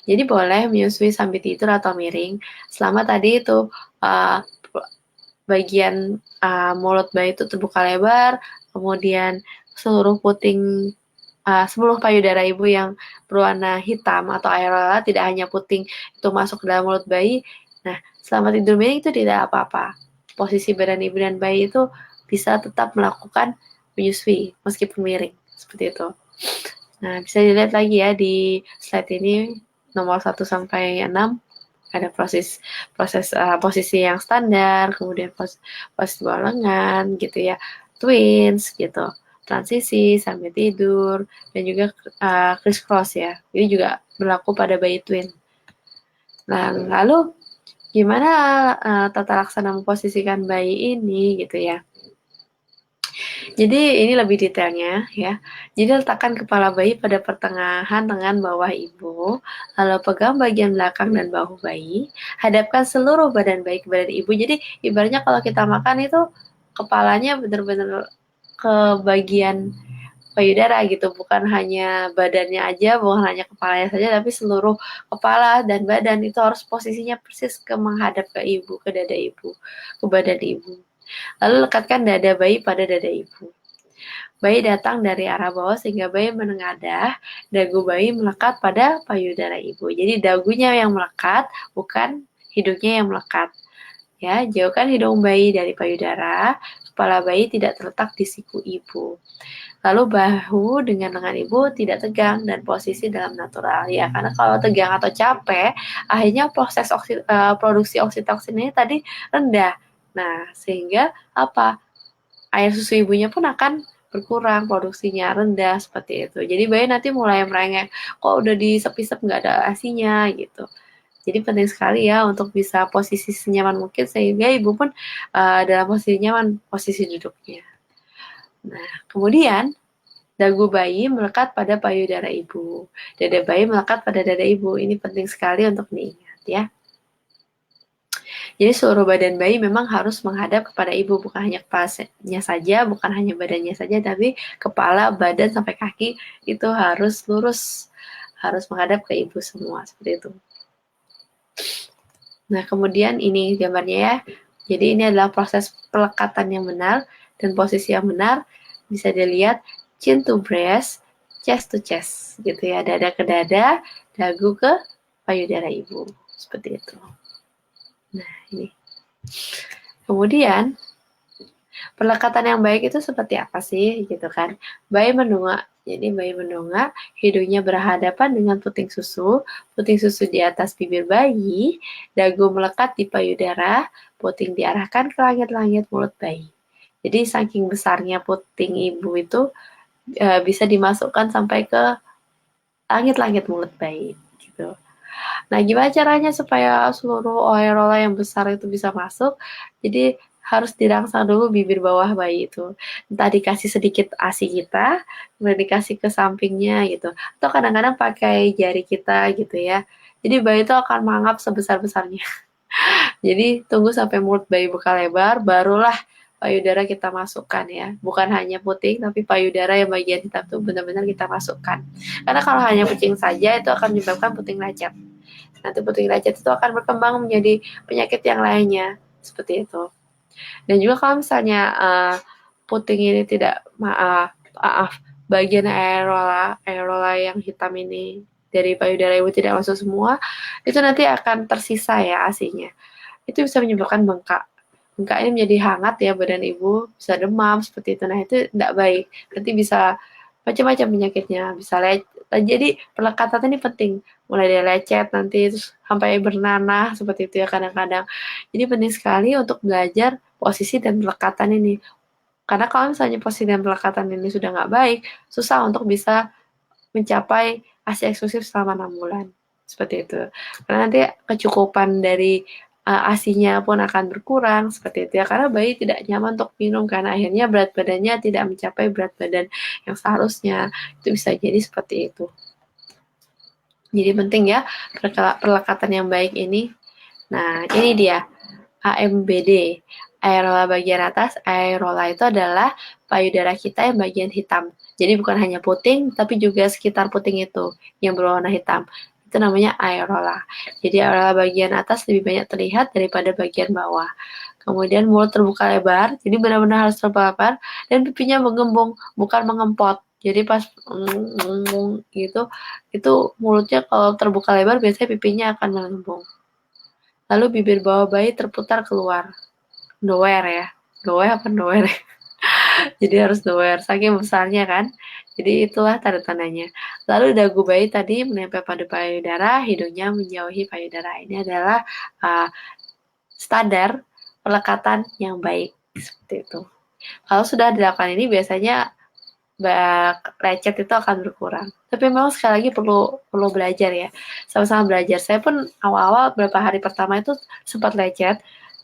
Jadi boleh menyusui sambil tidur atau miring selama tadi itu bagian mulut bayi itu terbuka lebar, kemudian seluruh payudara ibu yang berwarna hitam atau areola, tidak hanya puting itu masuk ke dalam mulut bayi. Nah, selama tidur miring itu tidak apa-apa. Posisi badan ibu dan bayi itu bisa tetap melakukan menyusui meskipun miring, seperti itu. Nah, bisa dilihat lagi ya di slide ini nomor 1 sampai 6 ada posisi yang standar, kemudian posisi bawah lengan gitu ya, twins gitu, transisi sambil tidur, dan juga crisscross ya. Ini juga berlaku pada bayi twin. Nah, lalu gimana tata laksana memposisikan bayi ini gitu ya. Jadi ini lebih detailnya ya. Jadi letakkan kepala bayi pada pertengahan dengan bawah ibu, lalu pegang bagian belakang dan bahu bayi, hadapkan seluruh badan bayi ke badan ibu. Jadi ibaratnya kalau kita makan itu kepalanya benar-benar ke bagian payudara gitu, bukan hanya badannya aja, bukan hanya kepalanya saja, tapi seluruh kepala dan badan itu harus posisinya persis menghadap ke ibu, ke dada ibu, ke badan ibu. Lalu lekatkan dada bayi pada dada ibu. Bayi datang dari arah bawah sehingga bayi menengadah, dagu bayi melekat pada payudara ibu. Jadi dagunya yang melekat, bukan hidungnya yang melekat. Ya, jauhkan hidung bayi dari payudara, kepala bayi tidak terletak di siku ibu. Lalu bahu dengan lengan ibu tidak tegang dan posisi dalam natural. Ya, karena kalau tegang atau capek, akhirnya produksi oksitoksin ini tadi rendah. Nah, sehingga apa? Air susu ibunya pun akan berkurang, produksinya rendah seperti itu. Jadi bayi nanti mulai merengek, kok udah disep-isep nggak ada asinya gitu. Jadi penting sekali ya untuk bisa posisi senyaman mungkin sehingga ibu pun dalam posisi nyaman, posisi duduknya. Nah, kemudian dagu bayi melekat pada payudara ibu. Dada bayi melekat pada dada ibu. Ini penting sekali untuk diingat ya. Jadi seluruh badan bayi memang harus menghadap kepada ibu, bukan hanya kepalanya saja, bukan hanya badannya saja, tapi kepala, badan sampai kaki itu harus lurus, harus menghadap ke ibu semua, seperti itu. Nah, kemudian ini gambarnya ya. Jadi ini adalah proses pelekatan yang benar dan posisi yang benar. Bisa dilihat chin to breast, chest to chest, gitu ya. Dada ke dada, dagu ke payudara ibu, seperti itu. Nah, ini. Kemudian pelekatan yang baik itu seperti apa sih gitu kan? Bayi mendongak. Jadi bayi mendongak, hidungnya berhadapan dengan puting susu di atas bibir bayi, dagu melekat di payudara, puting diarahkan ke langit-langit mulut bayi. Jadi saking besarnya puting ibu itu bisa dimasukkan sampai ke langit-langit mulut bayi gitu. Nah, gimana caranya supaya seluruh areola yang besar itu bisa masuk? Jadi harus dirangsang dulu bibir bawah bayi itu. Entah dikasih sedikit ASI kita, kemudian dikasih ke sampingnya gitu. Atau kadang-kadang pakai jari kita gitu ya. Jadi bayi itu akan mangap sebesar-besarnya. Jadi tunggu sampai mulut bayi buka lebar, barulah payudara kita masukkan ya. Bukan hanya puting, tapi payudara yang bagian hitam itu benar-benar kita masukkan. Karena kalau hanya puting saja itu akan menyebabkan puting lecet. Nanti puting lecet itu akan berkembang menjadi penyakit yang lainnya. Seperti itu. Dan juga kalau misalnya puting ini tidak maaf bagian aerola yang hitam ini dari payudara ibu tidak masuk semua, itu nanti akan tersisa ya asinya. Itu bisa menyebabkan bengkak. Bengkak ini menjadi hangat ya badan ibu, bisa demam seperti itu. Nah itu tidak baik. Nanti bisa macam-macam penyakitnya, bisa lecet. Jadi pelekatan ini penting, mulai dari lecet nanti terus sampai bernanah seperti itu ya kadang-kadang. Jadi penting sekali untuk belajar posisi dan pelekatan ini. Karena kalau misalnya posisi dan pelekatan ini sudah nggak baik, susah untuk bisa mencapai ASI eksklusif selama 6 bulan. Seperti itu. Karena nanti kecukupan dari ASINya pun akan berkurang seperti itu ya, karena bayi tidak nyaman untuk minum karena akhirnya berat badannya tidak mencapai berat badan yang seharusnya. Itu bisa jadi seperti itu. Jadi penting ya perlekatan yang baik ini. Nah, ini dia AMBD. Aerola bagian atas, aerola itu adalah payudara kita yang bagian hitam. Jadi bukan hanya puting, tapi juga sekitar puting itu yang berwarna hitam. Itu namanya aerola. Jadi aerola bagian atas lebih banyak terlihat daripada bagian bawah. Kemudian mulut terbuka lebar, jadi benar-benar harus terbuka lebar, dan pipinya menggembung, bukan mengempot. Jadi pas gitu, itu mulutnya kalau terbuka lebar biasanya pipinya akan menggembung. Lalu bibir bawah bayi terputar keluar. Nowhere ya. Nowhere apa nowhere? Jadi harus nowhere. Saking besarnya kan. Jadi itulah tanda-tandanya. Lalu dagu bayi tadi menempel pada payudara, hidungnya menjauhi payudara. Ini adalah standar pelekatan yang baik. Seperti itu. Kalau sudah dilakukan ini biasanya lecet itu akan berkurang. Tapi memang sekali lagi perlu belajar ya. Sama-sama belajar. Saya pun awal-awal beberapa hari pertama itu sempat lecet.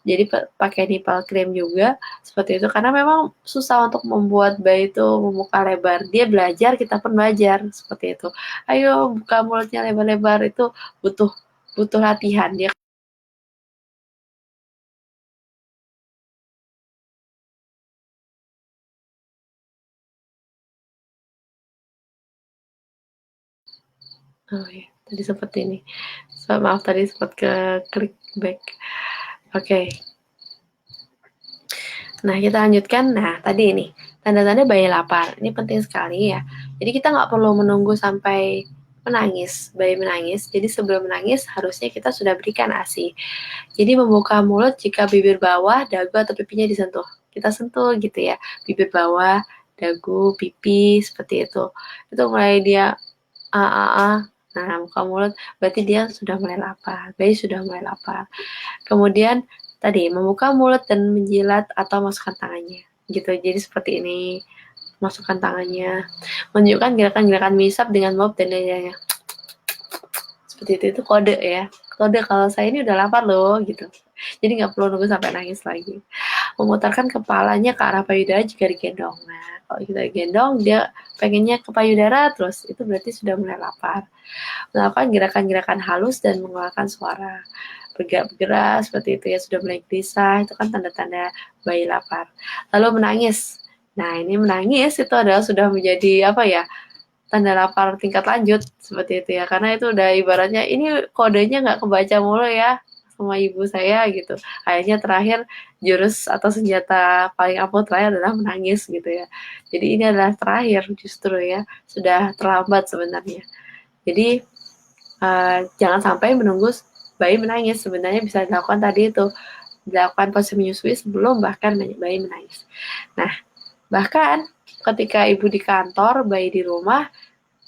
Jadi pakai nipple cream juga seperti itu karena memang susah untuk membuat bayi itu membuka lebar. Dia belajar, kita pun belajar seperti itu. Ayo buka mulutnya lebar-lebar itu butuh butuh latihan. Dia oh ya, tadi sempat ini. So, maaf tadi sempat ke klik back. Oke. Okay. Nah, kita lanjutkan. Nah, tadi ini, tanda-tanda bayi lapar. Ini penting sekali ya. Jadi kita nggak perlu menunggu sampai menangis, bayi menangis. Jadi sebelum menangis, harusnya kita sudah berikan ASI. Jadi membuka mulut jika bibir bawah, dagu, atau pipinya disentuh. Kita sentuh gitu ya, bibir bawah, dagu, pipi, seperti itu. Itu mulai dia nah buka mulut, berarti dia sudah mulai lapar. Bayi sudah mulai lapar. Kemudian tadi membuka mulut dan menjilat atau masukkan tangannya gitu. Jadi seperti ini, masukkan tangannya, menunjukkan gerakan-gerakan misap dengan mouth dan lidahnya seperti itu kode ya, kode kalau saya ini udah lapar loh gitu. Jadi nggak perlu nunggu sampai nangis lagi. Memutarkan kepalanya ke arah payudara jika digendong. Nah kalau kita gendong dia pengennya ke payudara terus, itu berarti sudah mulai lapar. Melakukan gerakan-gerakan halus dan mengeluarkan suara bergerak-gerak seperti itu ya, sudah mulai gelisah, itu kan tanda-tanda bayi lapar. Lalu menangis. Nah, ini menangis itu adalah sudah menjadi apa ya? Tanda lapar tingkat lanjut seperti itu ya. Karena itu udah ibaratnya ini kodenya nggak kebaca mulu ya sama ibu saya gitu. Akhirnya terakhir jurus atau senjata paling ampuh terakhir adalah menangis gitu ya. Jadi ini adalah terakhir justru ya, sudah terlambat sebenarnya. Jadi jangan sampai menunggu bayi menangis, sebenarnya bisa dilakukan tadi itu, dilakukan proses menyusui sebelum bahkan bayi menangis. Nah, bahkan ketika ibu di kantor, bayi di rumah,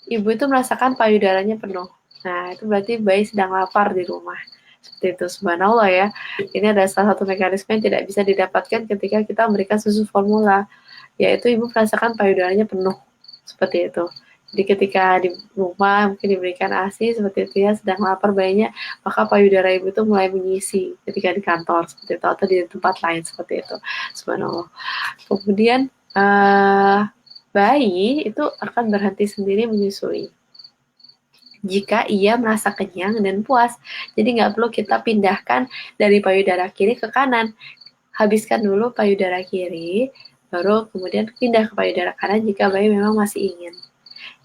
ibu itu merasakan payudaranya penuh. Nah, itu berarti bayi sedang lapar di rumah. Seperti itu, subhanallah ya. Ini adalah salah satu mekanisme yang tidak bisa didapatkan ketika kita memberikan susu formula, yaitu ibu merasakan payudaranya penuh. Seperti itu. Jadi ketika di rumah mungkin diberikan ASI seperti itu ya, sedang lapar bayinya, maka payudara ibu itu mulai mengisi ketika di kantor seperti itu atau di tempat lain seperti itu. Subhanallah. Kemudian bayi itu akan berhenti sendiri menyusui. jika ia merasa kenyang dan puas. Jadi nggak perlu kita pindahkan dari payudara kiri ke kanan. Habiskan dulu payudara kiri, baru kemudian pindah ke payudara kanan jika bayi memang masih ingin.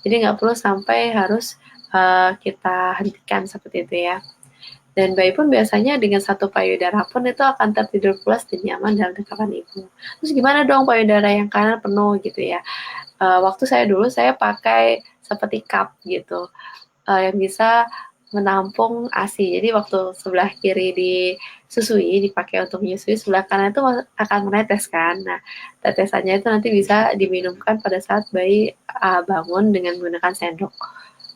Jadi nggak perlu sampai harus kita hentikan seperti itu ya. Dan bayi pun biasanya dengan satu payudara pun itu akan tertidur pulas dan nyaman dalam dekapan ibu. Terus gimana dong payudara yang kanan penuh gitu ya? Waktu saya dulu saya pakai seperti cup gitu, yang bisa menampung ASI. Jadi waktu sebelah kiri disusui, dipakai untuk menyusui, sebelah kanan itu akan menetes kan. Nah, tetesannya itu nanti bisa diminumkan pada saat bayi bangun dengan menggunakan sendok.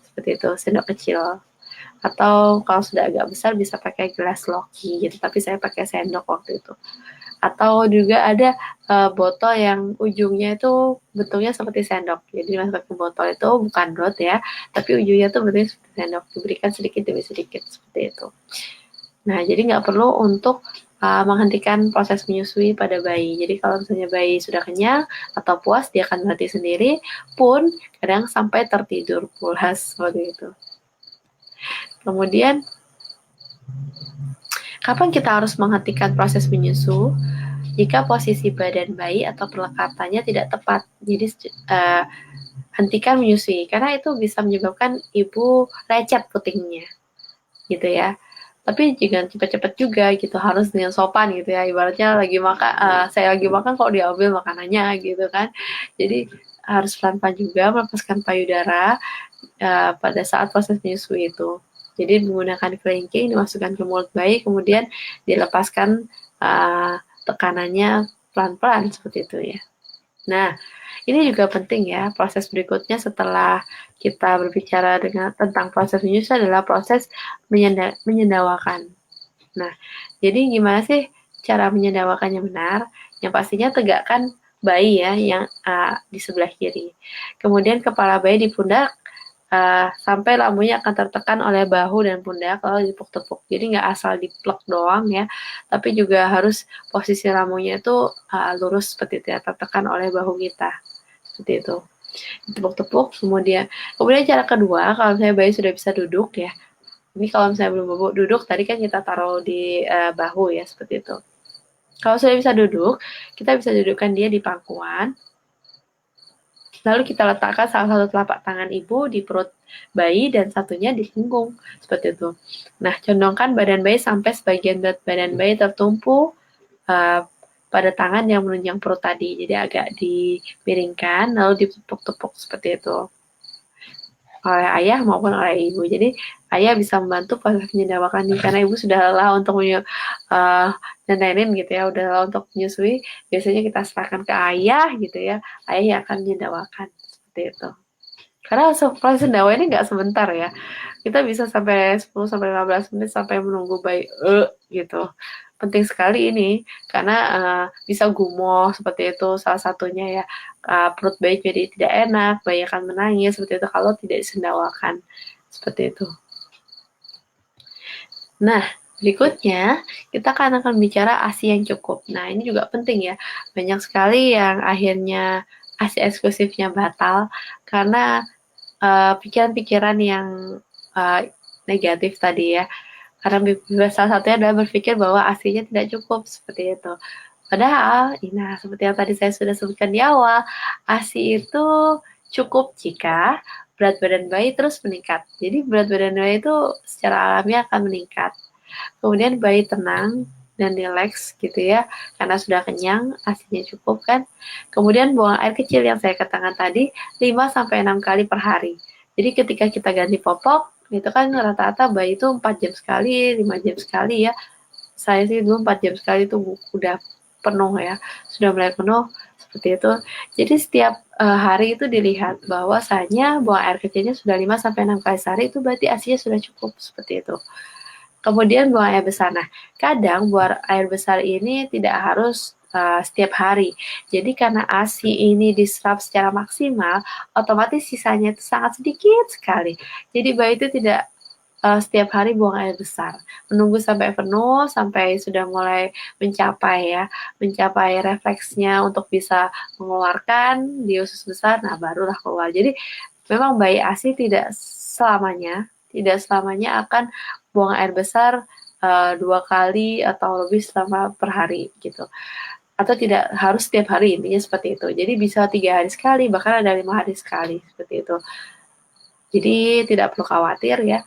Seperti itu, sendok kecil. Atau kalau sudah agak besar bisa pakai gelas loki gitu, tapi saya pakai sendok waktu itu. Atau juga ada botol yang ujungnya itu bentuknya seperti sendok. Jadi masuk ke botol itu bukan rod ya, tapi ujungnya itu bentuknya seperti sendok. Diberikan sedikit demi sedikit seperti itu. Nah, jadi nggak perlu untuk menghentikan proses menyusui pada bayi. Jadi kalau misalnya bayi sudah kenyang atau puas, dia akan berhenti sendiri, pun kadang sampai tertidur pulas seperti itu. Kemudian, kapan kita harus menghentikan proses menyusu? Jika posisi badan bayi atau perlekatannya tidak tepat. Jadi hentikan menyusui karena itu bisa menyebabkan ibu lecet putingnya gitu ya. Tapi jangan cepat-cepat juga gitu, harus dengan sopan gitu ya. Ibaratnya lagi makan, saya lagi makan kok diambil makanannya gitu kan. Jadi harus pelan-pelan juga melepaskan payudara pada saat proses menyusui itu. Jadi menggunakan kelingking dimasukkan ke mulut bayi, kemudian dilepaskan tekanannya pelan-pelan seperti itu ya. Nah, ini juga penting ya, proses berikutnya setelah kita berbicara tentang proses menyusui adalah proses menyendawakan. Nah, jadi gimana sih cara menyendawakannya benar? Yang pastinya tegakkan bayi ya yang di sebelah kiri. Kemudian kepala bayi di pundak sampai lambungnya akan tertekan oleh bahu dan pundak lalu ditepuk-tepuk. Jadi nggak asal diplek doang ya, tapi juga harus posisi lambungnya itu lurus seperti itu ya, tertekan oleh bahu kita. Seperti itu. Ditepuk-tepuk, kemudian cara kedua, kalau misalnya bayi sudah bisa duduk ya, ini kalau misalnya belum duduk, tadi kan kita taruh di bahu ya, seperti itu. Kalau sudah bisa duduk, kita bisa dudukkan dia di pangkuan, lalu kita letakkan salah satu telapak tangan ibu di perut bayi dan satunya di punggung, seperti itu. Nah, condongkan badan bayi sampai sebagian berat badan bayi tertumpu pada tangan yang menunjang perut tadi. Jadi agak dimiringkan, lalu ditepuk-tepuk seperti itu oleh ayah maupun oleh ibu. Jadi ayah bisa membantu proses menyendawakan ini karena ibu sudah lelah untuk dandanin gitu ya, udah lelah untuk menyusui. Biasanya kita serahkan ke ayah gitu ya, ayah yang akan menyendawakan seperti itu. Karena proses sendawa ini nggak sebentar ya. Kita bisa sampai 10 sampai 15 menit sampai menunggu bayi gitu. Penting sekali ini karena bisa gumoh seperti itu salah satunya ya. Perut bayi jadi tidak enak, bayi akan menangis seperti itu kalau tidak disendawakan. Seperti itu. Nah, berikutnya kita akan bicara ASI yang cukup. Nah, ini juga penting ya. Banyak sekali yang akhirnya ASI eksklusifnya batal karena pikiran-pikiran yang negatif tadi ya. Karena salah satunya adalah berpikir bahwa ASI-nya tidak cukup seperti itu. Padahal, nah seperti yang tadi saya sudah sebutkan di awal, ASI itu cukup jika berat badan bayi terus meningkat. Jadi berat badan bayi itu secara alami akan meningkat. Kemudian bayi tenang dan rileks gitu ya, karena sudah kenyang, ASI-nya cukup kan. Kemudian buang air kecil yang saya katakan tadi 5-6 kali per hari. Jadi ketika kita ganti popok, itu kan rata-rata bayi itu 4 jam sekali, 5 jam sekali ya. Saya sih dulu 4 jam sekali itu udah penuh ya, sudah mulai penuh seperti itu. Jadi setiap hari itu dilihat bahwasanya buang air kecilnya sudah 5-6 kali sehari, itu berarti ASI-nya sudah cukup seperti itu. Kemudian buang air besar. Nah, kadang buang air besar ini tidak harus setiap hari. Jadi karena ASI ini diserap secara maksimal, otomatis sisanya itu sangat sedikit sekali. Jadi bayi itu tidak setiap hari buang air besar. Menunggu sampai penuh, sampai sudah mulai mencapai refleksnya untuk bisa mengeluarkan di usus besar, nah barulah keluar. Jadi memang bayi ASI tidak selamanya akan buang air besar 2 kali atau lebih selama per hari gitu, atau tidak harus setiap hari, intinya seperti itu. Jadi bisa 3 hari sekali, bahkan ada 5 hari sekali seperti itu. Jadi tidak perlu khawatir ya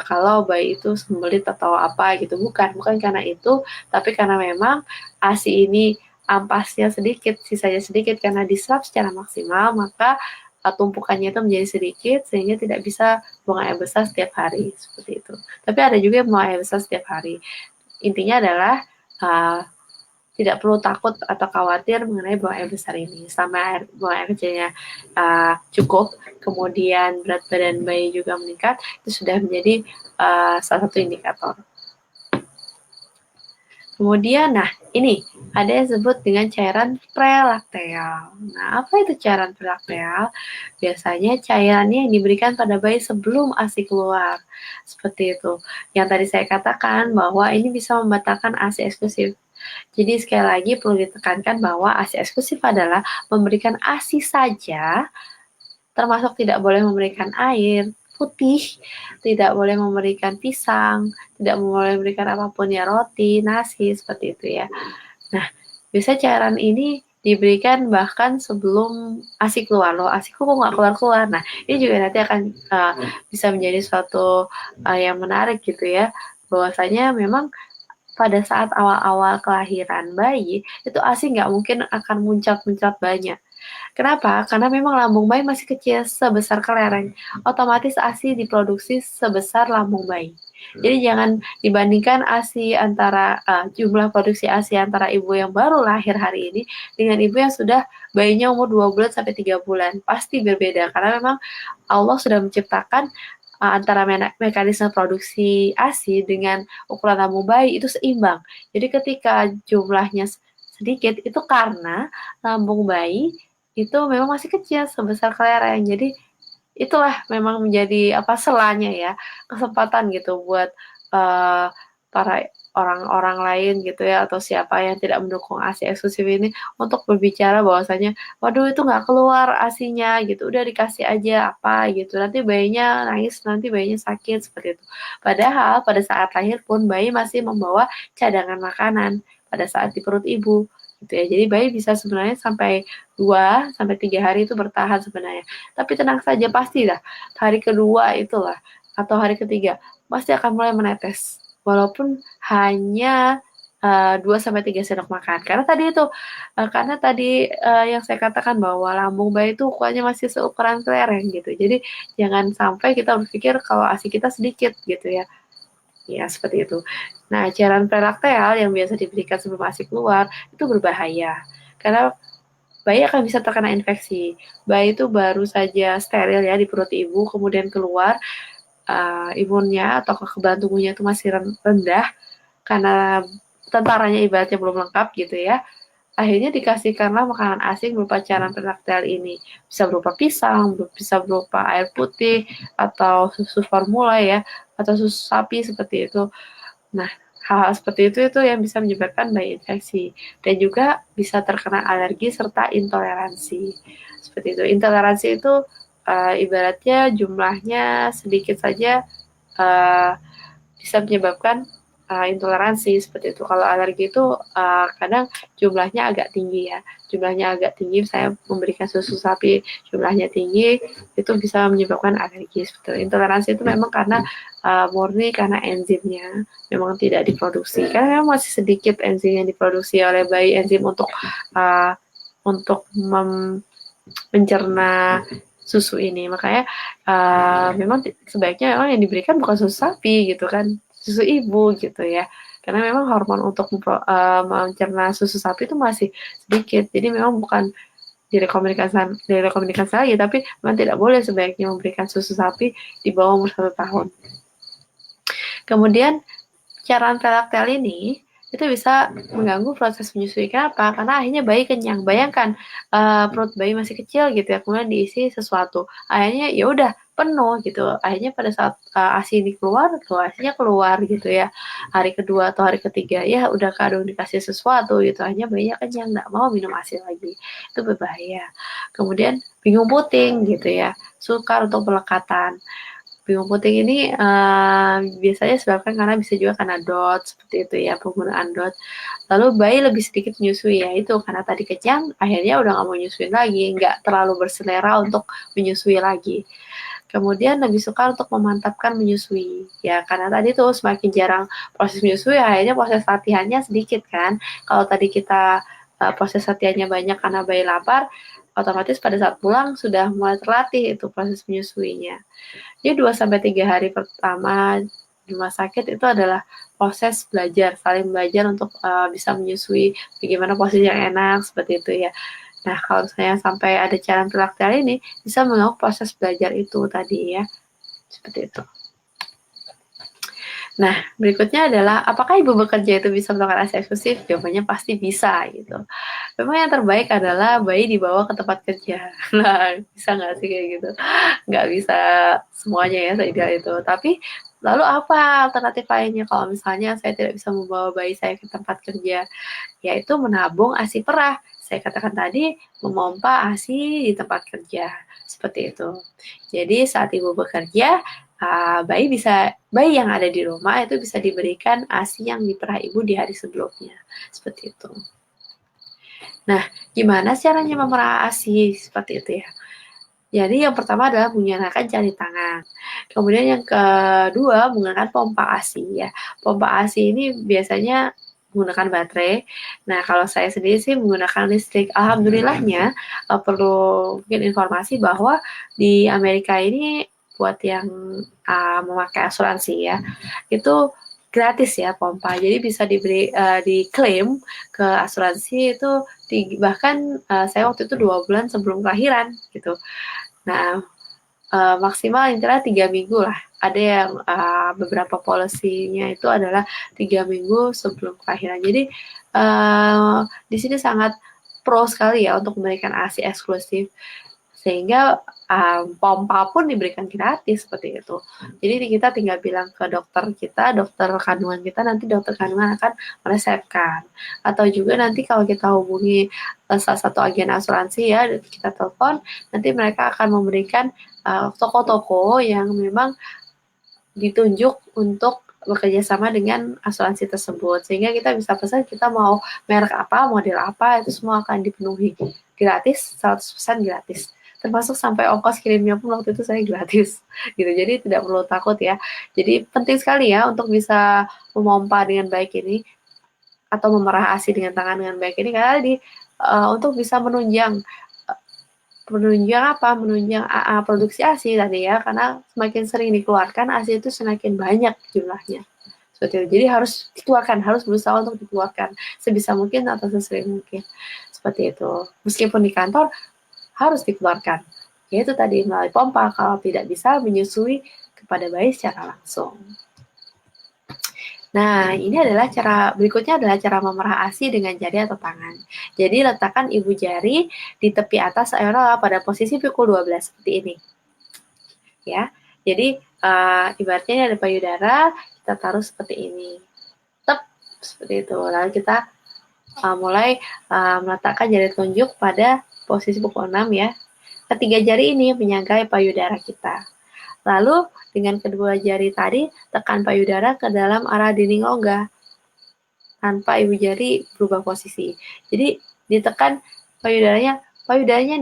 kalau bayi itu sembelit atau apa gitu, bukan karena itu, tapi karena memang ASI ini ampasnya sedikit, sisanya sedikit karena diserap secara maksimal, maka tumpukannya itu menjadi sedikit sehingga tidak bisa buang air besar setiap hari seperti itu. Tapi ada juga yang buang air besar setiap hari. Intinya adalah uh, tidak perlu takut atau khawatir mengenai buang air besar ini. Selama buang air kecilnya cukup, kemudian berat badan bayi juga meningkat, itu sudah menjadi salah satu indikator. Kemudian, nah ini ada yang disebut dengan cairan prelakteal. Nah, apa itu cairan prelakteal? Biasanya cairannya yang diberikan pada bayi sebelum ASI keluar. Seperti itu. Yang tadi saya katakan bahwa ini bisa membatalkan ASI eksklusif. Jadi sekali lagi perlu ditekankan bahwa ASI eksklusif adalah memberikan ASI saja, termasuk tidak boleh memberikan air putih, tidak boleh memberikan pisang, tidak boleh memberikan apapun ya, roti, nasi, seperti itu ya. Nah, biasanya cairan ini diberikan bahkan sebelum ASI keluar loh. ASI kok nggak keluar-keluar. Nah, ini juga nanti akan bisa menjadi suatu yang menarik gitu ya. Bahwasanya memang pada saat awal-awal kelahiran bayi, itu ASI nggak mungkin akan muncrat-muncrat banyak. Kenapa? Karena memang lambung bayi masih kecil, sebesar kelereng. Otomatis ASI diproduksi sebesar lambung bayi. Jadi jangan dibandingkan ASI antara jumlah produksi ASI antara ibu yang baru lahir hari ini dengan ibu yang sudah bayinya umur 2 bulan sampai 3 bulan. Pasti berbeda karena memang Allah sudah menciptakan antara mekanisme produksi ASI dengan ukuran lambung bayi itu seimbang. Jadi ketika jumlahnya sedikit itu karena lambung bayi itu memang masih kecil sebesar kelereng. Jadi itulah memang menjadi selanya ya, kesempatan gitu buat para orang-orang lain gitu ya, atau siapa yang tidak mendukung ASI eksklusif ini untuk berbicara bahwasanya waduh itu nggak keluar ASInya gitu, udah dikasih aja apa gitu, nanti bayinya nangis, nanti bayinya sakit, seperti itu. Padahal pada saat lahir pun bayi masih membawa cadangan makanan pada saat di perut ibu gitu ya. Jadi bayi bisa sebenarnya sampai 2 sampai 3 hari itu bertahan sebenarnya. Tapi tenang saja, pastilah hari kedua itulah atau hari ketiga pasti akan mulai menetes. Walaupun hanya 2 sampai 3 sendok makan. Karena tadi yang saya katakan bahwa lambung bayi itu ukurannya masih seukuran kelereng gitu. Jadi jangan sampai kita berpikir kalau ASI kita sedikit gitu ya. Ya, seperti itu. Nah, cairan prelakteal yang biasa diberikan sebelum ASI keluar itu berbahaya. Karena bayi akan bisa terkena infeksi. Bayi itu baru saja steril ya di perut ibu, kemudian keluar imunnya atau kekebalan tubuhnya itu masih rendah karena tentaranya ibaratnya belum lengkap gitu ya. Akhirnya dikasihkanlah makanan asing berupa cairan prelakteal ini. Bisa berupa pisang, bisa berupa air putih, atau susu formula ya, atau susu sapi seperti itu. Nah, hal-hal seperti itu yang bisa menyebabkan bayi infeksi dan juga bisa terkena alergi serta intoleransi. Seperti itu. Intoleransi itu ibaratnya jumlahnya sedikit saja bisa menyebabkan intoleransi seperti itu. Kalau alergi itu kadang jumlahnya agak tinggi ya. Jumlahnya agak tinggi, saya memberikan susu sapi jumlahnya tinggi, itu bisa menyebabkan alergi seperti itu. Intoleransi itu memang karena murni karena enzimnya memang tidak diproduksi. Karena memang masih sedikit enzim yang diproduksi oleh bayi, enzim untuk mencerna susu ini. Makanya memang sebaiknya memang yang diberikan bukan susu sapi gitu kan, susu ibu gitu ya. Karena memang hormon untuk mencerna susu sapi itu masih sedikit. Jadi memang bukan direkomendasikan lagi, tapi memang tidak boleh sebaiknya memberikan susu sapi di bawah umur 1 tahun. Kemudian cairan prelakteal ini itu bisa mengganggu proses menyusui. Kenapa? Karena akhirnya bayi kenyang. Bayangkan perut bayi masih kecil gitu ya, kemudian diisi sesuatu. Akhirnya ya udah penuh gitu. Akhirnya pada saat ASI ini keluar, ASInya keluar gitu ya. Hari kedua atau hari ketiga ya udah kadang dikasih sesuatu gitu. Akhirnya bayinya kenyang, nggak mau minum ASI lagi. Itu berbahaya. Kemudian bingung puting gitu ya. sukar untuk pelekatan. Bingung puting ini biasanya disebabkan karena bisa juga karena dot, seperti itu ya, penggunaan dot. Lalu bayi lebih sedikit menyusui, ya itu karena tadi kenyang, akhirnya udah nggak mau nyusuin lagi, nggak terlalu berselera untuk menyusui lagi. Kemudian lebih suka untuk memantapkan menyusui, ya karena tadi tuh semakin jarang proses menyusui, akhirnya proses latihannya sedikit kan. Kalau tadi kita proses latihannya banyak karena bayi lapar, otomatis pada saat pulang sudah mulai terlatih itu proses menyusuinya. Jadi 2-3 hari pertama di rumah sakit itu adalah proses belajar, saling belajar untuk bisa menyusui bagaimana posisi yang enak, seperti itu ya. Nah, kalau misalnya sampai ada cara perilaku ini, bisa mengauk proses belajar itu tadi ya, seperti itu. Nah, berikutnya adalah apakah ibu bekerja itu bisa melakukan ASI eksklusif? Jawabannya pasti bisa gitu. Memang yang terbaik adalah bayi dibawa ke tempat kerja. Nah, bisa nggak sih kayak gitu? Nggak bisa semuanya ya seideal itu. Tapi lalu apa alternatif lainnya kalau misalnya saya tidak bisa membawa bayi saya ke tempat kerja? Yaitu menabung ASI perah. Saya katakan tadi, memompa ASI di tempat kerja. Seperti itu. Jadi saat ibu bekerja, bayi yang ada di rumah itu bisa diberikan ASI yang diperah ibu di hari sebelumnya. Seperti itu. Nah, gimana caranya memerah ASI seperti itu ya? Jadi yang pertama adalah menggunakan jari tangan. Kemudian yang kedua menggunakan pompa ASI ya. Pompa ASI ini biasanya menggunakan baterai. Nah, kalau saya sendiri sih menggunakan listrik. Alhamdulillahnya perlu mungkin informasi bahwa di Amerika ini buat yang memakai asuransi ya, itu gratis ya pompa. Jadi bisa diklaim ke asuransi itu bahkan saya waktu itu 2 bulan sebelum kelahiran gitu. Nah, maksimal intinya 3 minggu lah. Ada yang beberapa polisinya itu adalah 3 minggu sebelum kelahiran. Jadi di sini sangat pro sekali ya untuk memberikan ASI eksklusif, sehingga pompa pun diberikan gratis seperti itu. Jadi kita tinggal bilang ke dokter kita, dokter kandungan kita, nanti dokter kandungan akan meresepkan. Atau juga nanti kalau kita hubungi salah satu agen asuransi ya, kita telepon, nanti mereka akan memberikan toko-toko yang memang ditunjuk untuk bekerja sama dengan asuransi tersebut, sehingga kita bisa pesan kita mau merek apa, model apa, itu semua akan dipenuhi gratis, 100% gratis, termasuk sampai ongkos kirimnya pun waktu itu saya gratis gitu. Jadi tidak perlu takut ya. Jadi penting sekali ya untuk bisa memompa dengan baik ini atau memerah ASI dengan tangan dengan baik ini, karena untuk bisa menunjang produksi ASI tadi ya, karena semakin sering dikeluarkan ASI itu semakin banyak jumlahnya. Seperti itu. Jadi harus dikeluarkan, harus berusaha untuk dikeluarkan sebisa mungkin atau sesering mungkin. Seperti itu. Meskipun di kantor harus dikeluarkan. Yaitu tadi melalui pompa, kalau tidak bisa menyusui kepada bayi secara langsung. Nah, ini adalah berikutnya adalah cara memerah ASI dengan jari atau tangan. Jadi, letakkan ibu jari di tepi atas areola pada posisi pukul 12 seperti ini. Ya. Jadi, ibaratnya ini ada payudara, kita taruh seperti ini. Tep, seperti itu. Lalu kita mulai meletakkan jari telunjuk pada posisi pukul 6 ya. Ketiga jari ini menyanggai payudara kita. Lalu dengan kedua jari tadi tekan payudara ke dalam arah dinding rongga tanpa ibu jari berubah posisi. Jadi ditekan payudaranya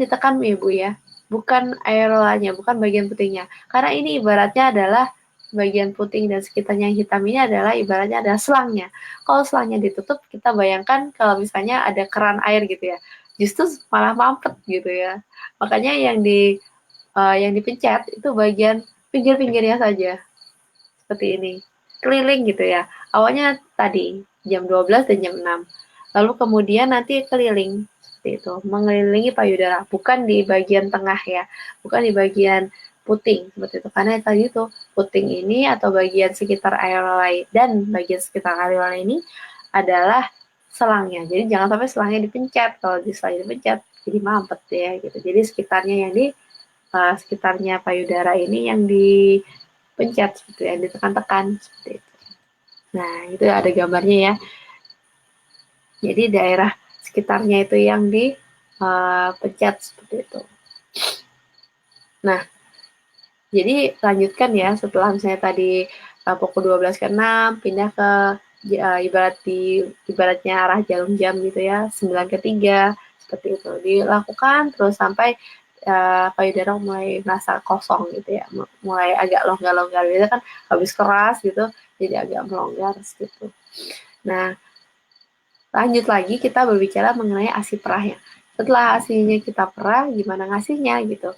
ditekan ibu ya, bukan areolanya, bukan bagian putingnya. Karena ini ibaratnya adalah bagian puting dan sekitarnya yang hitam ini adalah ibaratnya adalah selangnya. Kalau selangnya ditutup, kita bayangkan kalau misalnya ada keran air gitu ya, justru malah mampet gitu ya. Makanya yang dipencet itu bagian pinggir-pinggirnya saja, seperti ini, keliling gitu ya. Awalnya tadi jam 12 dan jam 6, lalu kemudian nanti keliling seperti itu, mengelilingi payudara, bukan di bagian tengah ya, bukan di bagian puting seperti itu, karena tadi itu puting ini atau bagian sekitar areola dan bagian sekitar areola ini adalah selangnya. Jadi jangan sampai selangnya dipencet. Kalau di selangnya dipencet jadi mampet ya gitu. Jadi sekitarnya yang di sekitarnya payudara ini yang dipencet seperti yang ditekan-tekan seperti itu. Nah, itu ada gambarnya ya. Jadi daerah sekitarnya itu yang dipencet seperti itu. Nah, Jadi lanjutkan ya, setelah misalnya tadi pukul 12 ke 6, pindah ke ibaratnya arah jarum jam gitu ya, 9 ke 3, seperti itu. Dilakukan terus sampai payudara mulai merasa kosong gitu ya, mulai agak longgar-longgar. Biasanya kan habis keras gitu, jadi agak melonggar gitu. Nah, lanjut lagi kita berbicara mengenai ASI perahnya. Setelah ASInya kita perah, gimana ngasihnya gitu.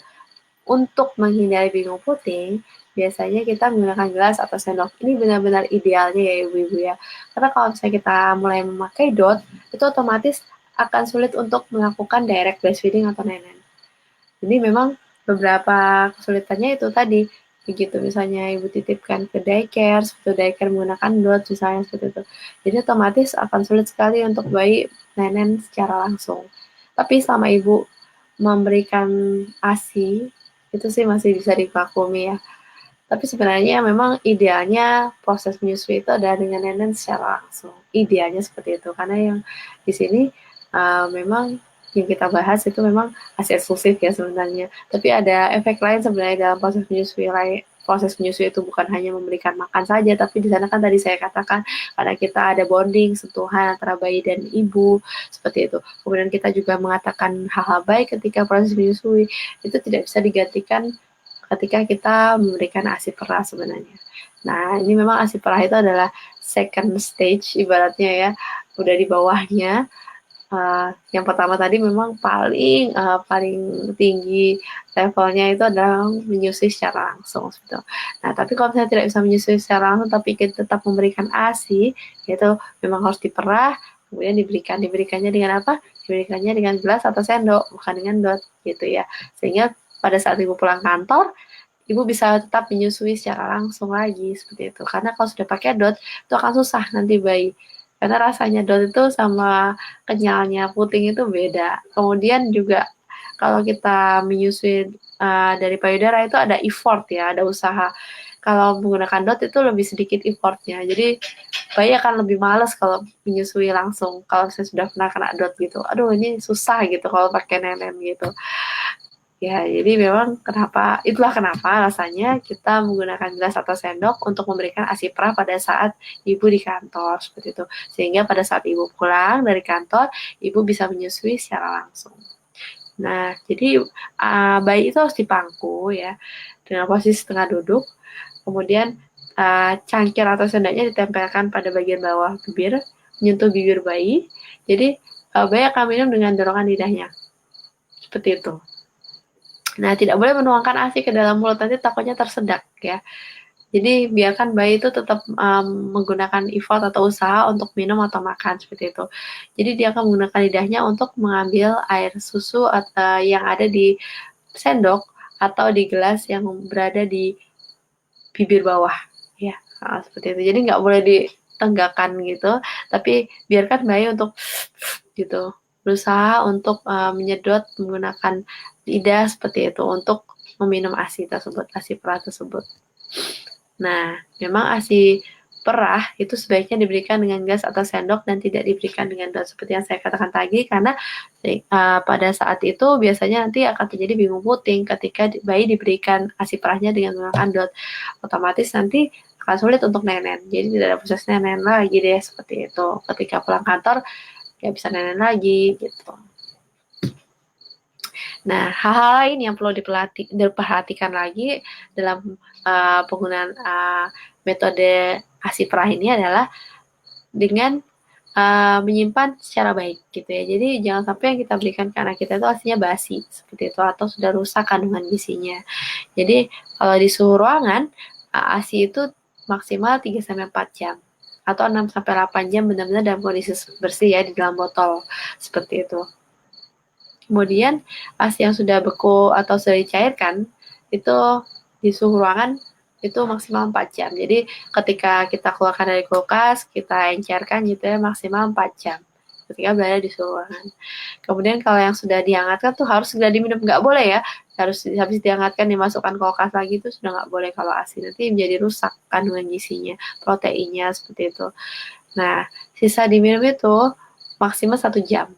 Untuk menghindari bingung puting, biasanya kita menggunakan gelas atau sendok. Ini benar-benar idealnya ya ibu-ibu ya. Karena kalau misalnya kita mulai memakai DOT, itu otomatis akan sulit untuk melakukan direct breastfeeding atau nenen. Jadi memang beberapa kesulitannya itu tadi, begitu misalnya ibu titipkan ke daycare, seperti daycare menggunakan DOT misalnya seperti itu. Jadi otomatis akan sulit sekali untuk bayi nenen secara langsung. Tapi selama ibu memberikan ASI, itu sih masih bisa divakuumi ya. Tapi sebenarnya memang idealnya proses menyusui itu adalah dengan nenen secara langsung. Idealnya seperti itu. Karena yang di sini memang yang kita bahas itu memang ASI eksklusif ya sebenarnya. Tapi ada efek lain sebenarnya dalam proses menyusui lain. Proses menyusui itu bukan hanya memberikan makan saja, tapi di sana kan tadi saya katakan karena kita ada bonding, sentuhan antara bayi dan ibu, seperti itu. Kemudian kita juga mengatakan hal-hal baik ketika proses menyusui, itu tidak bisa digantikan ketika kita memberikan ASI perah sebenarnya. Nah, ini memang ASI perah itu adalah second stage ibaratnya ya, udah di bawahnya. Yang pertama tadi memang paling tinggi levelnya itu adalah menyusui secara langsung gitu. Nah, tapi kalau misalnya tidak bisa menyusui secara langsung tapi kita tetap memberikan ASI, itu memang harus diperah, kemudian diberikannya dengan apa? Diberikannya dengan gelas atau sendok, bukan dengan DOT gitu ya. Sehingga pada saat ibu pulang kantor, ibu bisa tetap menyusui secara langsung lagi seperti itu. Karena kalau sudah pakai DOT itu akan susah nanti bayi. Karena rasanya DOT itu sama kenyalnya puting itu beda. Kemudian juga kalau kita menyusui dari payudara itu ada effort ya, ada usaha. Kalau menggunakan DOT itu lebih sedikit effortnya. Jadi bayi akan lebih males kalau menyusui langsung. Kalau saya sudah pernah kena DOT gitu, aduh ini susah gitu kalau pakai nenen gitu. Ya, jadi memang itulah kenapa rasanya kita menggunakan gelas atau sendok untuk memberikan ASI perah pada saat ibu di kantor, seperti itu. Sehingga pada saat ibu pulang dari kantor, ibu bisa menyusui secara langsung. Nah, jadi bayi itu harus dipangku ya, dengan posisi tengah duduk, kemudian cangkir atau sendoknya ditempelkan pada bagian bawah bibir, menyentuh bibir bayi, jadi bayi akan minum dengan dorongan lidahnya, seperti itu. Nah, tidak boleh menuangkan ASI ke dalam mulut, nanti takutnya tersedak ya. Jadi biarkan bayi itu tetap menggunakan effort atau usaha untuk minum atau makan seperti itu. Jadi dia akan menggunakan lidahnya untuk mengambil air susu yang ada di sendok atau di gelas yang berada di bibir bawah ya, seperti itu. Jadi nggak boleh ditenggakkan gitu, tapi biarkan bayi untuk gitu berusaha untuk menyedot menggunakan lidah seperti itu untuk meminum ASI tersebut, ASI perah tersebut. Nah, memang ASI perah itu sebaiknya diberikan dengan gas atau sendok dan tidak diberikan dengan DOT seperti yang saya katakan tadi, karena pada saat itu biasanya nanti akan terjadi bingung puting ketika bayi diberikan ASI perahnya dengan menggunakan DOT. Otomatis nanti akan sulit untuk nenen, jadi tidak ada proses nenen lagi deh seperti itu. Ketika pulang kantor ya bisa nenen lagi gitu. Nah, hal-hal lain yang perlu diperhatikan lagi dalam penggunaan metode ASI perah ini adalah dengan menyimpan secara baik gitu ya. Jadi jangan sampai yang kita berikan ke anak kita itu aslinya basi seperti itu atau sudah rusak kandungan gizinya. Jadi kalau di suhu ruangan ASI itu maksimal 3-4 jam atau 6-8 jam benar-benar dalam kondisi bersih ya di dalam botol seperti itu. Kemudian ASI yang sudah beku atau sudah dicairkan itu di suhu ruangan itu maksimal 4 jam. Jadi ketika kita keluarkan dari kulkas, kita encerkan gitu ya maksimal 4 jam ketika berada di suhu ruangan. Kemudian kalau yang sudah dihangatkan tuh harus segera diminum, nggak boleh ya. Harus habis dihangatkan dimasukkan kulkas lagi itu sudah nggak boleh kalau ASI, nanti menjadi rusak kandungan gizinya, proteinnya seperti itu. Nah, sisa diminum itu maksimal 1 jam.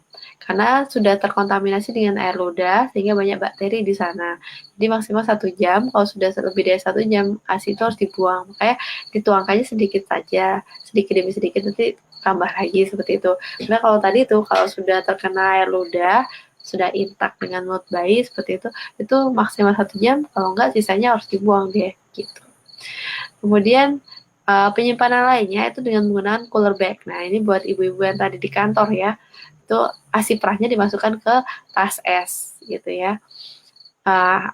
karena sudah terkontaminasi dengan air ludah sehingga banyak bakteri di sana. Jadi maksimal 1 jam. Kalau sudah lebih dari 1 jam, ASI itu harus dibuang. Makanya dituangkannya sedikit saja, sedikit demi sedikit, nanti tambah lagi seperti itu. Karena kalau tadi itu kalau sudah terkena air ludah, sudah intak dengan mood bayi seperti itu maksimal 1 jam. Kalau enggak, sisanya harus dibuang deh, gitu. Kemudian penyimpanan lainnya itu dengan menggunakan cooler bag. Nah, ini buat ibu-ibu yang tadi di kantor ya, itu ASI perahnya dimasukkan ke tas es gitu ya.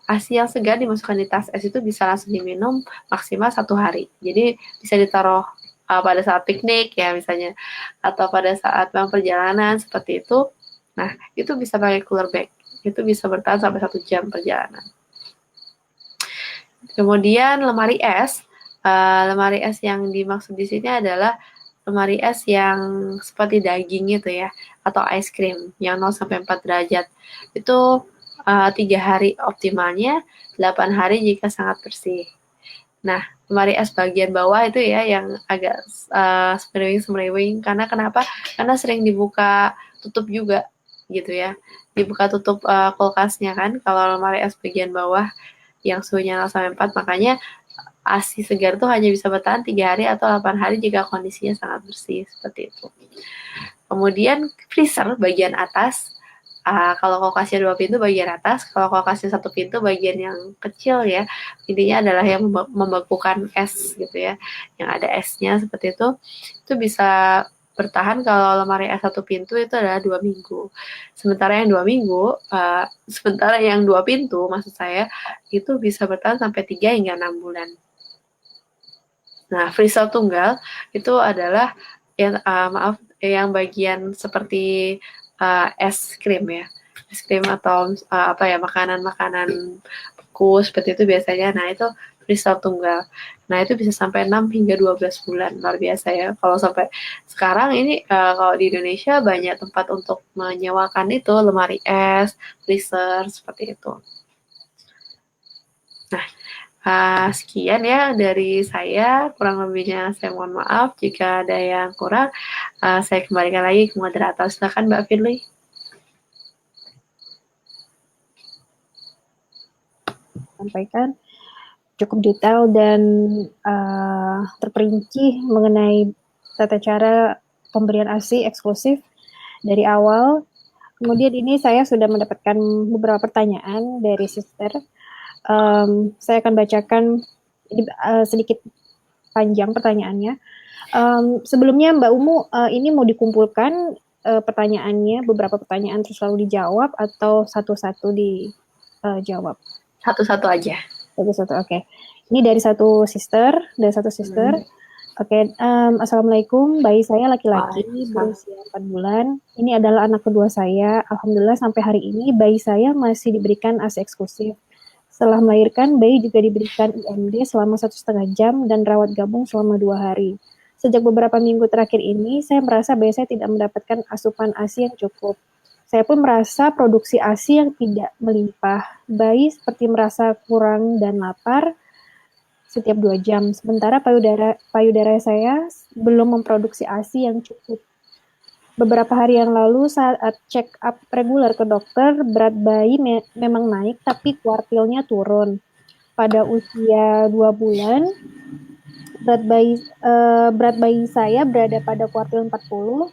ASI yang segar dimasukkan di tas es itu bisa langsung diminum maksimal 1 hari. Jadi bisa ditaruh pada saat piknik ya misalnya, atau pada saat perjalanan seperti itu. Nah, itu bisa pakai cooler bag. Itu bisa bertahan sampai 1 jam perjalanan. Kemudian lemari es. Lemari es yang dimaksud di sini adalah lemari es yang seperti daging gitu ya, atau ice cream yang 0 sampai 4 derajat. Itu 3 hari optimalnya, 8 hari jika sangat bersih. Nah, lemari es bagian bawah itu ya yang agak semeriwing-semeriwing, karena kenapa? Karena sering dibuka tutup juga gitu ya. Dibuka tutup kulkasnya kan, kalau lemari es bagian bawah yang suhunya 0 sampai 4, makanya ASI segar itu hanya bisa bertahan 3 hari atau 8 hari jika kondisinya sangat bersih, seperti itu. Kemudian freezer bagian atas, kalau kulkasnya 2 pintu bagian atas, kalau kulkasnya 1 pintu bagian yang kecil ya, intinya adalah yang membekukan es gitu ya, yang ada esnya seperti itu bisa bertahan kalau lemari es 1 pintu itu adalah 2 minggu. Sementara yang 2 pintu maksud saya, itu bisa bertahan sampai 3 hingga 6 bulan. Nah, freezer tunggal itu adalah yang bagian seperti es krim ya, es krim atau makanan-makanan beku seperti itu biasanya. Nah, itu freezer tunggal. Nah, itu bisa sampai 6 hingga 12 bulan, luar biasa ya. Kalau sampai sekarang ini kalau di Indonesia banyak tempat untuk menyewakan itu lemari es, freezer seperti itu. Nah, sekian ya dari saya, kurang lebihnya saya mohon maaf jika ada yang kurang. Saya kembalikan lagi ke moderator. Silakan Mbak Firly. Sampaikan cukup detail dan terperinci mengenai tata cara pemberian ASI eksklusif dari awal. Kemudian ini saya sudah mendapatkan beberapa pertanyaan dari sister. Saya akan bacakan ini, sedikit panjang pertanyaannya. Sebelumnya Mbak Umu, ini mau dikumpulkan pertanyaannya, beberapa pertanyaan terus lalu dijawab atau satu-satu dijawab? Satu-satu aja. Satu-satu, oke. Ini dari satu sister. Oke, Assalamualaikum, bayi saya laki-laki berusia 4 bulan. Ini adalah anak kedua saya. Alhamdulillah sampai hari ini bayi saya masih diberikan ASI eksklusif. Setelah melahirkan, bayi juga diberikan IMD selama 1,5 jam dan rawat gabung selama 2 hari. Sejak beberapa minggu terakhir ini, saya merasa bayi saya tidak mendapatkan asupan ASI yang cukup. Saya pun merasa produksi ASI yang tidak melimpah. Bayi seperti merasa kurang dan lapar setiap 2 jam. Sementara payudara saya belum memproduksi ASI yang cukup. Beberapa hari yang lalu saat check up reguler ke dokter, berat bayi memang naik tapi kuartilnya turun. Pada usia 2 bulan, berat bayi saya berada pada kuartil 40,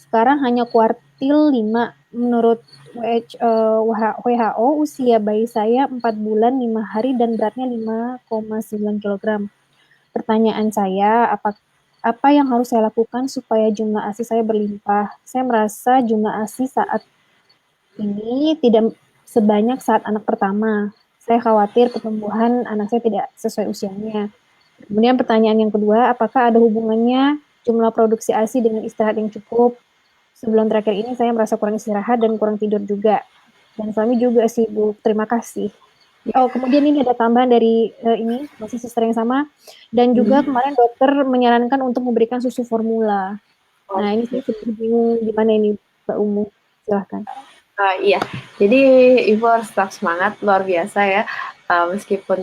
sekarang hanya kuartil 5. Menurut WHO, usia bayi saya 4 bulan 5 hari dan beratnya 5,9 kg. Pertanyaan saya, apa yang harus saya lakukan supaya jumlah ASI saya berlimpah? Saya merasa jumlah ASI saat ini tidak sebanyak saat anak pertama. Saya khawatir pertumbuhan anak saya tidak sesuai usianya. Kemudian pertanyaan yang kedua, apakah ada hubungannya jumlah produksi ASI dengan istirahat yang cukup? Sebulan terakhir ini saya merasa kurang istirahat dan kurang tidur juga. Dan suami juga sibuk. Terima kasih. Oh, kemudian ini ada tambahan dari ini, masih sister yang sama. Dan juga kemarin dokter menyarankan untuk memberikan susu formula. Nah, ini saya sedikit bingung gimana ini Mbak Umu. Silahkan. Iya, jadi Ibu harus tetap semangat, luar biasa ya. meskipun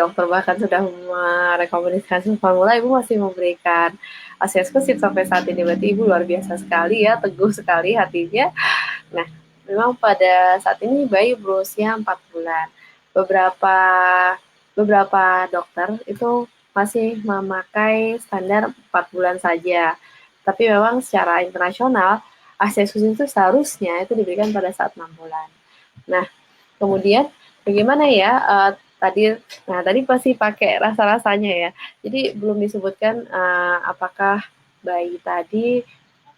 dokter bahkan sudah merekomendasikan susu formula, ibu masih memberikan ASI eksklusif sampai saat ini. Berarti ibu luar biasa sekali ya, teguh sekali hatinya. Nah, memang pada saat ini bayi berusia 4 bulan. Beberapa beberapa dokter itu masih memakai standar 4 bulan saja. Tapi memang secara internasional, ASI eksklusif itu seharusnya itu diberikan pada saat 6 bulan. Nah, kemudian bagaimana ya tadi pasti pakai rasa-rasanya ya. Jadi belum disebutkan apakah bayi tadi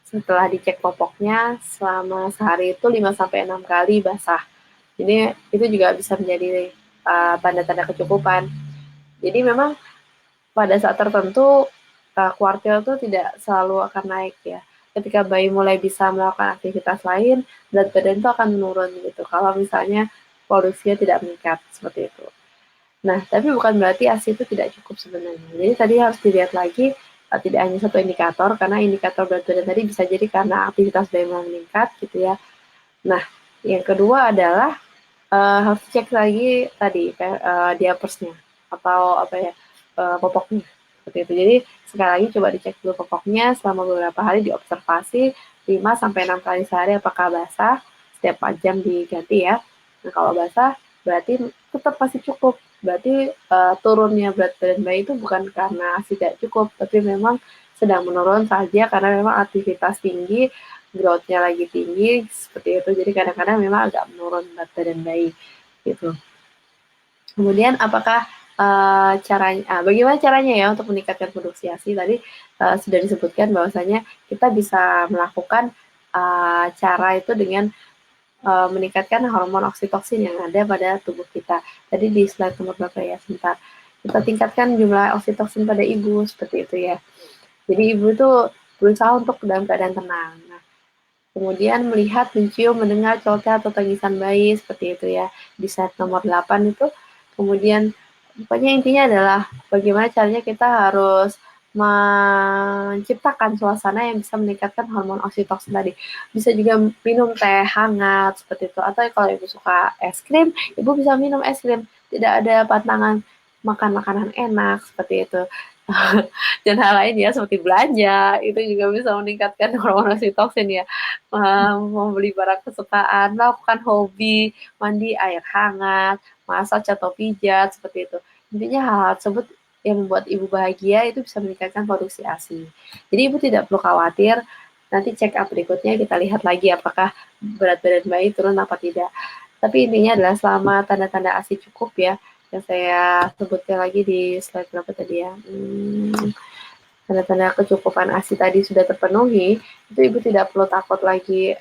setelah dicek popoknya selama sehari itu 5 sampai 6 kali basah. Jadi itu juga bisa menjadi tanda-tanda kecukupan. Jadi memang pada saat tertentu kuartil itu tidak selalu akan naik ya. Ketika bayi mulai bisa melakukan aktivitas lain, berat badan itu akan menurun gitu. Kalau misalnya produksinya tidak meningkat seperti itu. Nah, tapi bukan berarti ASI itu tidak cukup sebenarnya. Jadi tadi harus dilihat lagi tidak hanya satu indikator, karena indikator berat badan tadi bisa jadi karena aktivitas bayi mulai meningkat gitu ya. Nah, yang kedua adalah harus cek lagi tadi diapersnya atau popoknya seperti itu. Jadi sekali lagi coba dicek dulu popoknya selama beberapa hari diobservasi 5 sampai 6 kali sehari apakah basah, setiap 4 jam diganti ya. Nah, kalau basah berarti tetap masih cukup. Berarti turunnya berat badan bayi itu bukan karena ASI tidak cukup, tapi memang sedang menurun saja karena memang aktivitas tinggi, growth-nya lagi tinggi seperti itu. Jadi kadang-kadang memang agak menurun berat badan bayi gitu. Kemudian apakah bagaimana caranya ya untuk meningkatkan produksi ASI? Tadi sudah disebutkan bahwasanya kita bisa melakukan cara itu dengan meningkatkan hormon oksitoksin yang ada pada tubuh kita. Tadi di slide nomor berapa ya? Sebentar. Kita tingkatkan jumlah oksitoksin pada ibu seperti itu ya. Jadi ibu itu berusaha untuk dalam keadaan tenang. Nah, kemudian melihat, mencium, mendengar celoteh atau tangisan bayi seperti itu ya. Di slide nomor 8 itu kemudian pokoknya intinya adalah bagaimana caranya kita harus menciptakan suasana yang bisa meningkatkan hormon oksitoksin tadi. Bisa juga minum teh hangat seperti itu. Atau kalau ibu suka es krim, ibu bisa minum es krim. Tidak ada pantangan makan makanan enak seperti itu. Dan hal lain ya seperti belanja itu juga bisa meningkatkan hormon oksitoksin ya. Membeli barang kesukaan, melakukan hobi, mandi air hangat, masak atau pijat seperti itu. Intinya hal-hal tersebut yang membuat ibu bahagia itu bisa meningkatkan produksi ASI. Jadi ibu tidak perlu khawatir. Nanti check up berikutnya kita lihat lagi apakah berat badan bayi turun apa tidak. Tapi intinya adalah selama tanda-tanda ASI cukup ya, yang saya sebutkan lagi di slide berapa tadi ya. Tanda-tanda kecukupan ASI tadi sudah terpenuhi, itu ibu tidak perlu takut lagi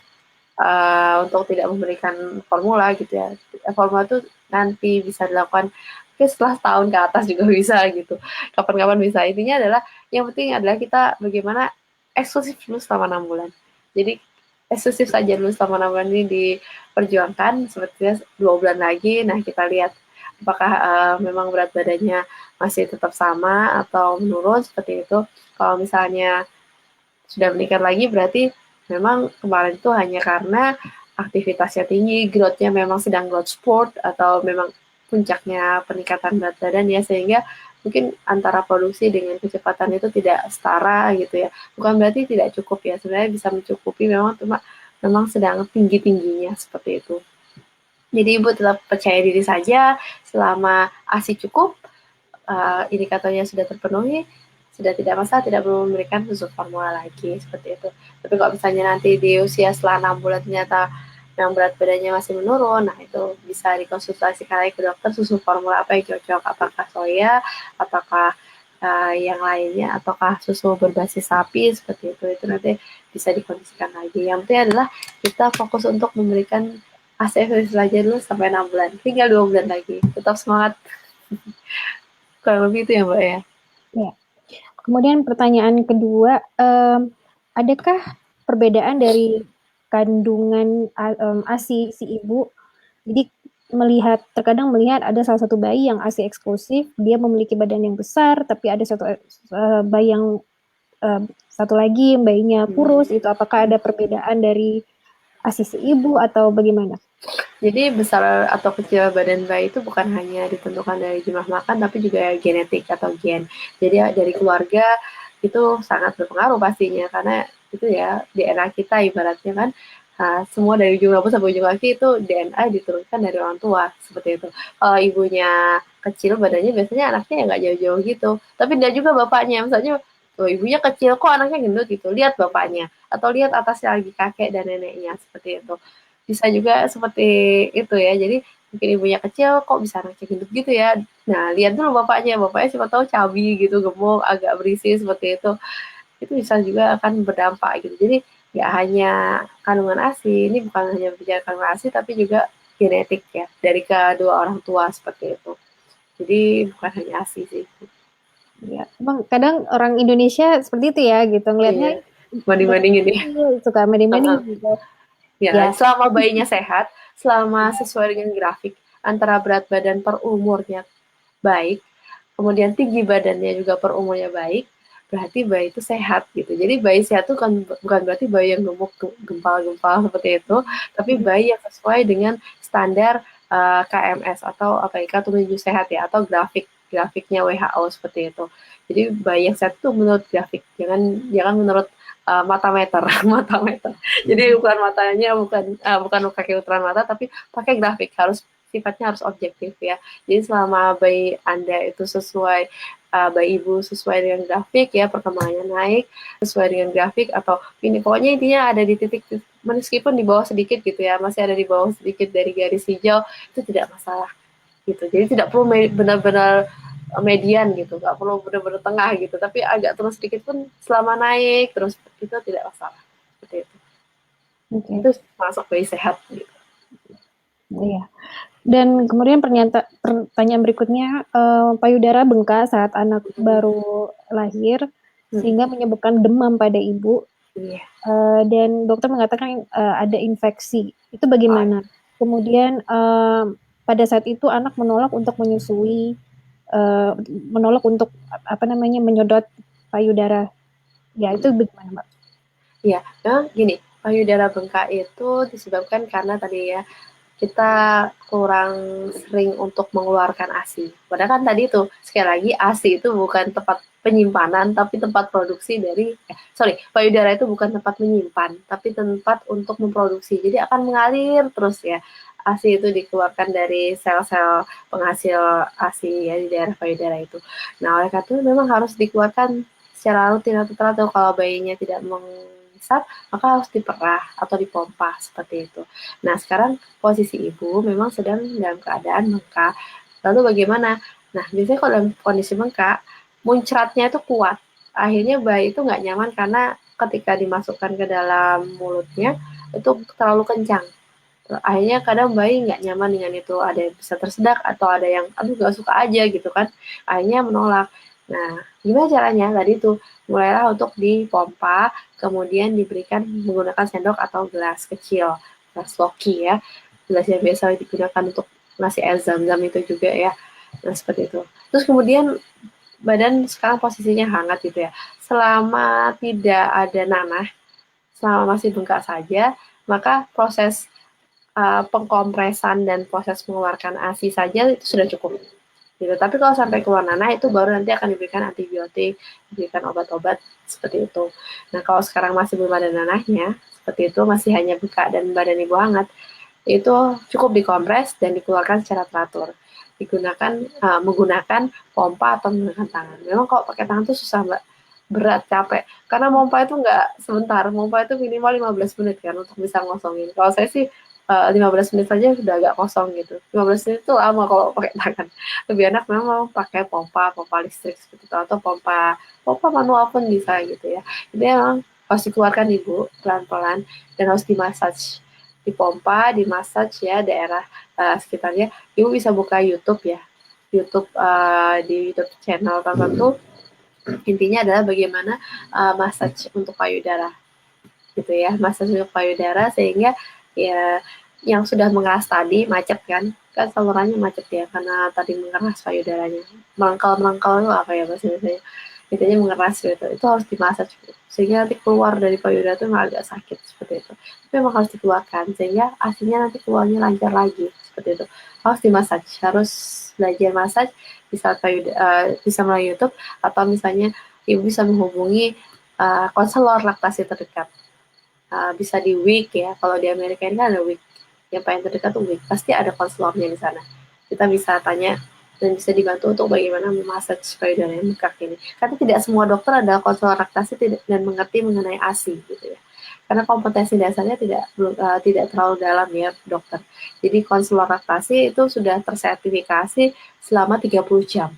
untuk tidak memberikan formula gitu ya. Formula itu nanti bisa dilakukan setelah setahun ke atas juga bisa gitu. Kapan-kapan bisa. Intinya adalah yang penting adalah kita bagaimana eksklusif dulu selama 6 bulan. Jadi eksklusif saja dulu selama 6 bulan ini diperjuangkan sepertinya 2 bulan lagi. Nah, kita lihat apakah memang berat badannya masih tetap sama atau menurun seperti itu. Kalau misalnya sudah meningkat lagi berarti memang kemarin itu hanya karena aktivitasnya tinggi, growth-nya memang sedang growth spurt atau memang puncaknya peningkatan berat badan ya, sehingga mungkin antara produksi dengan kecepatan itu tidak setara gitu ya. Bukan berarti tidak cukup ya, sebenarnya bisa mencukupi memang sedang tinggi-tingginya seperti itu. Jadi ibu tetap percaya diri saja selama ASI cukup, indikatornya sudah terpenuhi, sudah tidak masalah, tidak perlu memberikan susu formula lagi seperti itu. Tapi kalau misalnya nanti di usia setelah 6 bulan ternyata yang berat badannya masih menurun, nah itu bisa dikonsultasikan lagi ke dokter susu formula apa yang cocok, apakah soya, apakah yang lainnya, ataukah susu berbasis sapi seperti itu nanti bisa dikondisikan lagi. Yang penting adalah kita fokus untuk memberikan ASI saja dulu sampai 6 bulan, tinggal 2 bulan lagi, tetap semangat. Kurang lebih itu ya Mbak ya. Ya. Kemudian pertanyaan kedua, adakah perbedaan dari kandungan ASI si ibu? Jadi terkadang melihat ada salah satu bayi yang ASI eksklusif, dia memiliki badan yang besar, tapi ada satu bayi yang satu lagi bayinya kurus, itu apakah ada perbedaan dari ASI si ibu atau bagaimana? Jadi besar atau kecil badan bayi itu bukan hanya ditentukan dari jumlah makan, tapi juga genetik atau gen. Jadi dari keluarga itu sangat berpengaruh pastinya, karena itu ya DNA kita ibaratnya kan, semua dari ujung rambut sampai ujung kaki itu DNA diturunkan dari orang tua, seperti itu. Kalau ibunya kecil badannya biasanya anaknya ya nggak jauh-jauh gitu, tapi dia juga bapaknya, misalnya tuh ibunya kecil kok anaknya gendut gitu, lihat bapaknya atau lihat atasnya lagi kakek dan neneknya seperti itu. Bisa juga seperti itu ya, jadi mungkin ibunya kecil kok bisa anaknya gendut gitu ya. Nah, lihat dulu bapaknya siapa tahu cabi gitu, gemuk, agak berisi seperti itu bisa juga akan berdampak gitu. Jadi nggak hanya kandungan ASI, ini bukan hanya bicara kandungan ASI tapi juga genetik ya dari kedua orang tua seperti itu. Jadi bukan hanya ASI sih. Ya, emang kadang orang Indonesia seperti itu ya gitu Iya, ngelihatnya badan banding-bandingin ya. kecil, suka banding-banding gitu. Ya, Ya, selama bayinya sehat, selama sesuai dengan grafik antara berat badan per umurnya baik, kemudian tinggi badannya juga per umurnya baik, berarti bayi itu sehat gitu. Jadi bayi sehat itu kan bukan berarti bayi yang gemuk, gempal-gempal seperti itu, tapi bayi yang sesuai dengan standar KMS atau apa ya, kartu menuju sehat ya, atau grafiknya WHO seperti itu. Jadi bayi yang sehat itu menurut grafik, jangan jangan menurut mata meter, mata meter. Jadi ukuran matanya bukan pakai ukuran mata, tapi pakai grafik, harus sifatnya harus objektif ya. Jadi selama bayi Anda itu sesuai bayi ibu sesuai dengan grafik ya, perkembangannya naik sesuai dengan grafik, atau ini pokoknya intinya ada di titik meskipun di bawah sedikit gitu ya, masih ada di bawah sedikit dari garis hijau, itu tidak masalah gitu. Jadi tidak perlu benar-benar median gitu, nggak perlu benar-benar tengah gitu, tapi agak terus sedikit pun selama naik terus itu tidak masalah seperti itu. oke. Itu masuk bayi sehat gitu. Iya. Dan kemudian pertanyaan berikutnya, payudara bengkak saat anak baru lahir Hmm. sehingga menyebabkan demam pada ibu, Iya. dan dokter mengatakan ada infeksi. Itu Oh, bagaimana? Kemudian pada saat itu anak menolak untuk menyusui, menolak untuk apa namanya menyedot payudara. Ya itu bagaimana, Mbak? iya, memang gini, payudara bengkak itu disebabkan karena tadi ya kita kurang sering untuk mengeluarkan ASI. Padahal kan tadi itu sekali lagi ASI itu bukan tempat penyimpanan tapi tempat produksi dari payudara itu bukan tempat menyimpan tapi tempat untuk memproduksi. Jadi akan mengalir terus ya. ASI itu dikeluarkan dari sel-sel penghasil ASI ya di daerah payudara itu. Nah, oleh karena itu memang harus dikeluarkan secara rutin atau teratur. Kalau bayinya tidak mengisap, maka harus diperah atau dipompa seperti itu. Nah, sekarang posisi ibu memang sedang dalam keadaan bengkak. Lalu bagaimana? Nah, biasanya kalau dalam kondisi bengkak, muncratnya itu kuat. Akhirnya bayi itu nggak nyaman karena ketika dimasukkan ke dalam mulutnya itu terlalu kencang. Akhirnya kadang bayi nggak nyaman dengan itu, ada yang bisa tersedak atau ada yang aduh nggak suka aja gitu kan, akhirnya menolak. Nah, gimana caranya? Tadi itu mulailah untuk dipompa, kemudian diberikan menggunakan sendok atau gelas kecil, gelas loki ya, gelas yang biasa digunakan untuk ngasih air zam-zam itu juga ya. Nah, seperti itu. Terus kemudian badan sekarang posisinya hangat gitu ya, selama tidak ada nanah, selama masih bengkak saja, maka proses pengkompresan dan proses mengeluarkan ASI saja itu sudah cukup. Gitu. Tapi kalau sampai keluar nanah itu baru nanti akan diberikan antibiotik, diberikan obat-obat seperti itu. Nah, kalau sekarang masih belum ada nanahnya, seperti itu masih hanya buka dan badan ibu hangat, itu cukup dikompres dan dikeluarkan secara teratur. Digunakan menggunakan pompa atau menggunakan tangan. Memang kalau pakai tangan itu susah, Mbak. Berat, capek. Karena pompa itu nggak sebentar. Pompa itu minimal 15 menit kan untuk bisa ngosongin. Kalau saya sih 15 menit saja sudah agak kosong gitu. 15 menit itu lama kalau pakai tangan. Lebih enak memang pakai pompa listrik seperti itu, atau pompa manual pun bisa gitu ya. Jadi memang harus dikeluarkan ibu pelan-pelan dan harus dimassage, dipompa, dimassage ya daerah sekitarnya. Ibu bisa buka YouTube ya, YouTube di YouTube channel tertentu. Intinya adalah bagaimana massage untuk payudara gitu ya, massage untuk payudara sehingga ya yang sudah mengeras tadi macet kan salurannya macet ya karena tadi mengeras payudaranya, melengkal melengkal itu apa ya bahasa Indonesia, intinya mengeras gitu, itu harus dimasak sehingga nanti keluar dari payudara itu memang agak sakit seperti itu. Tapi memang harus dikeluarkan sehingga asinya nanti keluarnya lancar lagi seperti itu. Harus dimasak, harus belajar masak bisa bisa melalui YouTube atau misalnya ibu bisa menghubungi konselor laktasi terdekat. Bisa di WIC ya, kalau di Amerika ini kan ada WIC, yang paling terdekat tuh WIC, pasti ada konselornya di sana. Kita bisa tanya dan bisa dibantu untuk bagaimana memasak payudara yang bengkak ini. Karena tidak semua dokter adalah konselor laktasi dan mengerti mengenai ASI gitu ya. Karena kompetensi dasarnya tidak terlalu dalam ya dokter. Jadi konselor laktasi itu sudah tersertifikasi selama 30 jam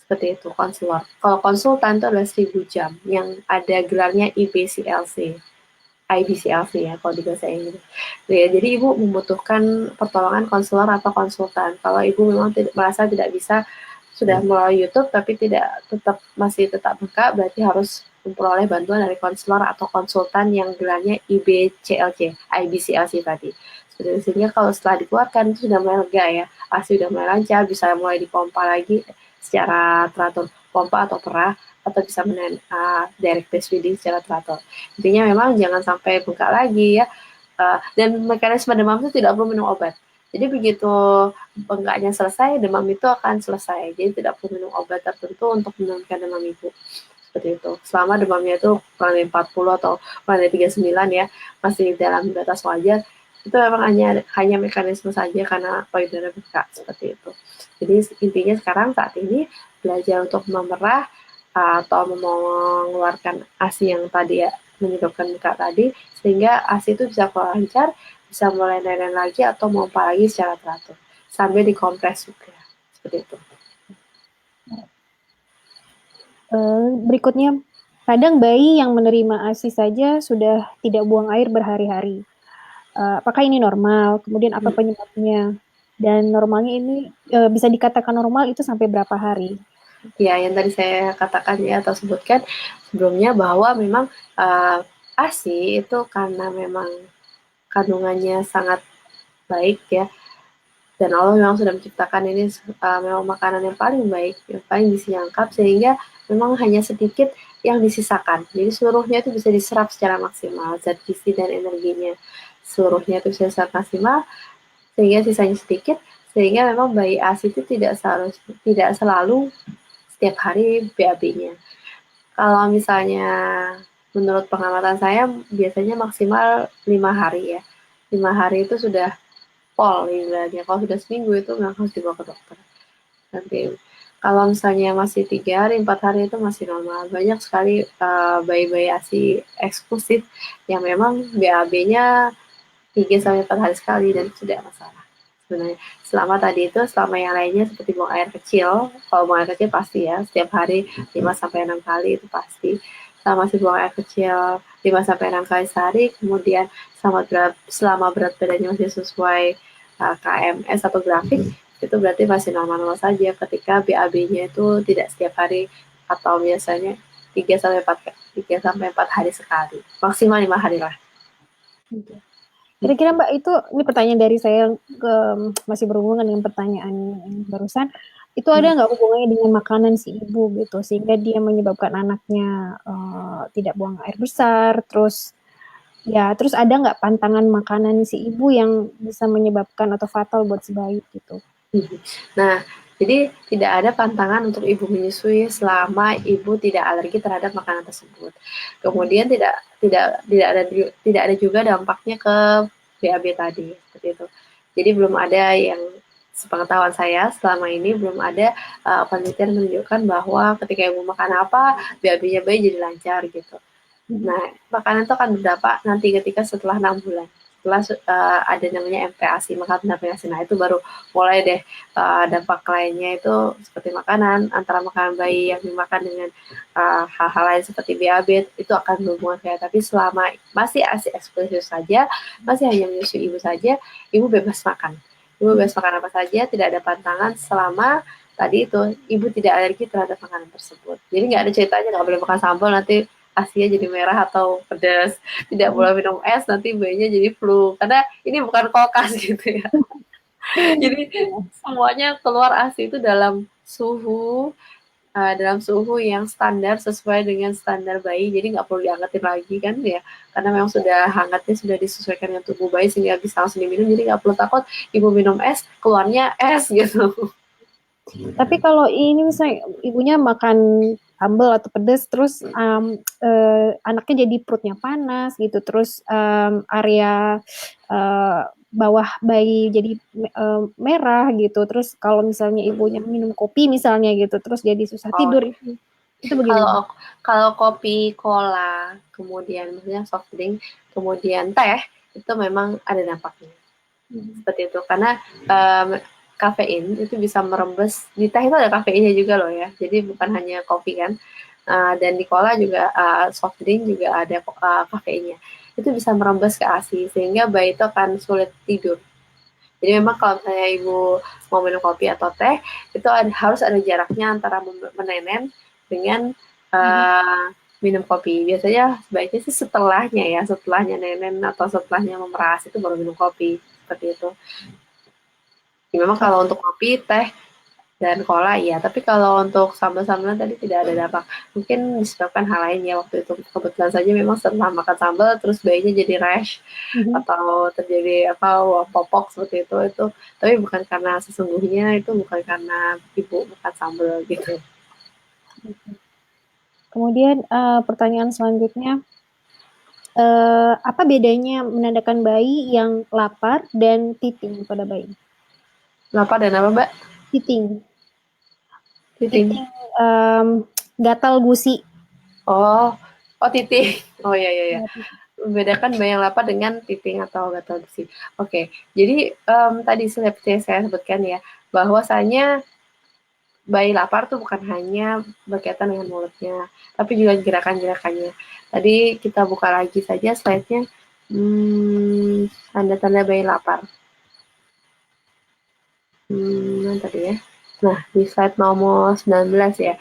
seperti itu konselor. Kalau konsultan itu adalah 1000 jam yang ada gelarnya IBCLC. IBCLC ya kalau di bahasa Inggris. Ya, jadi ibu membutuhkan pertolongan konselor atau konsultan. Kalau ibu memang merasa tidak bisa sudah melalui YouTube tapi masih tetap bengkak, berarti harus memperoleh bantuan dari konselor atau konsultan yang gelarnya IBCLC, IBCLC tadi. Sehingga kalau setelah dikeluarkan itu sudah mulai lega ya, ASI sudah mulai lancar, bisa mulai dipompa lagi secara teratur, pompa atau perah, atau bisa direct breastfeeding secara teratur. Intinya memang jangan sampai bengkak lagi ya. Dan mekanisme demam itu tidak perlu minum obat. Jadi begitu bengkaknya selesai, demam itu akan selesai. Jadi tidak perlu minum obat tertentu untuk menurunkan demam ibu. Seperti itu. Selama demamnya itu kurang dari 40 atau kurang dari 39 ya, masih dalam batas wajar, itu memang hanya mekanisme saja karena payudara bengkak seperti itu. Jadi intinya sekarang saat ini belajar untuk memerah atau mengeluarkan ASI yang tadi ya menyebabkan bengkak tadi, sehingga ASI itu bisa keluar lancar, bisa mulai nenen lagi atau mompa lagi secara teratur sambil dikompres juga seperti itu. Berikutnya, kadang bayi yang menerima ASI saja sudah tidak buang air berhari-hari. Apakah ini normal? Kemudian apa penyebabnya? Dan normalnya ini bisa dikatakan normal itu sampai berapa hari? Ya, yang tadi saya katakan ya atau sebutkan sebelumnya bahwa memang ASI itu karena memang kandungannya sangat baik ya, dan Allah memang sudah menciptakan ini memang makanan yang paling baik, yang paling gizinya lengkap, sehingga memang hanya sedikit yang disisakan. Jadi seluruhnya itu bisa diserap secara maksimal, zat gizi dan energinya seluruhnya itu bisa diserap maksimal, sehingga sisanya sedikit, sehingga memang bayi ASI itu tidak selalu setiap hari BAB-nya. Kalau misalnya menurut pengamatan saya biasanya maksimal 5 hari ya. 5 hari itu sudah pol istilahnya. Kalau sudah seminggu itu memang harus dibawa ke dokter. Nanti kalau misalnya masih 3 hari, 4 hari itu masih normal. Banyak sekali bayi-bayi ASI eksklusif yang memang BAB-nya 3 sampai 4 hari sekali dan itu tidak masalah. Sebenarnya selama yang lainnya seperti buang air kecil, kalau buang air kecil pasti ya, setiap hari 5 sampai 6 kali itu pasti. Selama masih buang air kecil 5 sampai 6 kali sehari, kemudian selama berat badannya masih sesuai KMS atau grafik, itu berarti masih normal-normal saja ketika BAB-nya itu tidak setiap hari atau biasanya 3 sampai 4 hari sekali. Maksimal 5 hari lah. Kira-kira Mbak itu, ini pertanyaan dari saya masih berhubungan dengan pertanyaan barusan. Itu ada nggak hubungannya dengan makanan si ibu gitu, sehingga dia menyebabkan anaknya tidak buang air besar, terus ada nggak pantangan makanan si ibu yang bisa menyebabkan atau fatal buat si bayi gitu? Nah, jadi tidak ada pantangan untuk ibu menyusui selama ibu tidak alergi terhadap makanan tersebut. Kemudian tidak ada juga dampaknya ke BAB tadi seperti itu. Jadi belum ada yang sepengetahuan saya selama ini belum ada penelitian menunjukkan bahwa ketika ibu makan apa BAB-nya bayi jadi lancar gitu. Nah, makanan itu akan berdampak nanti setelah 6 bulan. Setelah ada namanya MPASI, maka MPASI. Nah, itu baru mulai deh dampak lainnya itu seperti makanan, antara makanan bayi yang dimakan dengan hal-hal lain seperti BAB, itu akan berhubungan kayak. Tapi selama masih ASI eksklusif saja, masih hanya menyusui ibu saja, ibu bebas makan. Ibu bebas makan apa saja, tidak ada pantangan selama tadi itu ibu tidak alergi terhadap makanan tersebut. Jadi nggak ada ceritanya nggak boleh makan sambal nanti asinya jadi merah atau pedas, tidak boleh minum es nanti bayinya jadi flu, karena ini bukan kulkas gitu ya. Jadi semuanya keluar ASI itu dalam suhu dalam suhu yang standar sesuai dengan standar bayi, jadi nggak perlu diangetin lagi kan ya, karena memang sudah hangatnya sudah disesuaikan dengan tubuh bayi sehingga bisa langsung diminum, jadi nggak perlu takut ibu minum es keluarnya es gitu. Tapi kalau ini misalnya ibunya makan sambal atau pedas, terus anaknya jadi perutnya panas gitu, terus area bawah bayi jadi merah gitu, terus kalau misalnya ibunya minum kopi misalnya gitu, terus jadi susah Oh, tidur, itu bagaimana? kalau kopi, cola, kemudian misalnya soft drink, kemudian teh, itu memang ada dampaknya. Seperti itu. Karena kafein itu bisa merembes, di teh itu ada kafeinnya juga loh ya. Jadi bukan hanya kopi kan. Dan di cola juga soft drink juga ada kafeinnya. Itu bisa merembes ke ASI sehingga bayi itu akan sulit tidur. Jadi memang kalau misalnya ibu mau minum kopi atau teh, itu harus ada jaraknya antara menenen dengan minum kopi. Biasanya sebaiknya sih setelahnya nenen atau setelahnya memeras itu baru minum kopi, seperti itu. Ya, memang kalau untuk kopi, teh, dan cola iya, tapi kalau untuk sambal-sambalan tadi tidak ada dampak. Mungkin disebabkan hal lain ya waktu itu. Kebetulan saja memang setelah makan sambal terus bayinya jadi rash atau terjadi popok seperti itu tapi bukan karena sesungguhnya itu bukan karena ibu makan sambal gitu. Kemudian pertanyaan selanjutnya, apa bedanya menandakan bayi yang lapar dan titing pada bayi? Lapar dan apa mbak? Titing, Titing. titing, gatal gusi. Oh, oh titik. Oh iya iya iya. Ya, titing. Membedakan bayi yang lapar dengan titing atau gatal besi. Oke, jadi tadi seperti yang saya sebutkan ya, bahwasanya bayi lapar tuh bukan hanya berkaitan dengan mulutnya, tapi juga gerakan-gerakannya. Tadi kita buka lagi saja slide-nya, tanda-tanda bayi lapar. Tadi ya. Nah, di slide nomor 19 ya.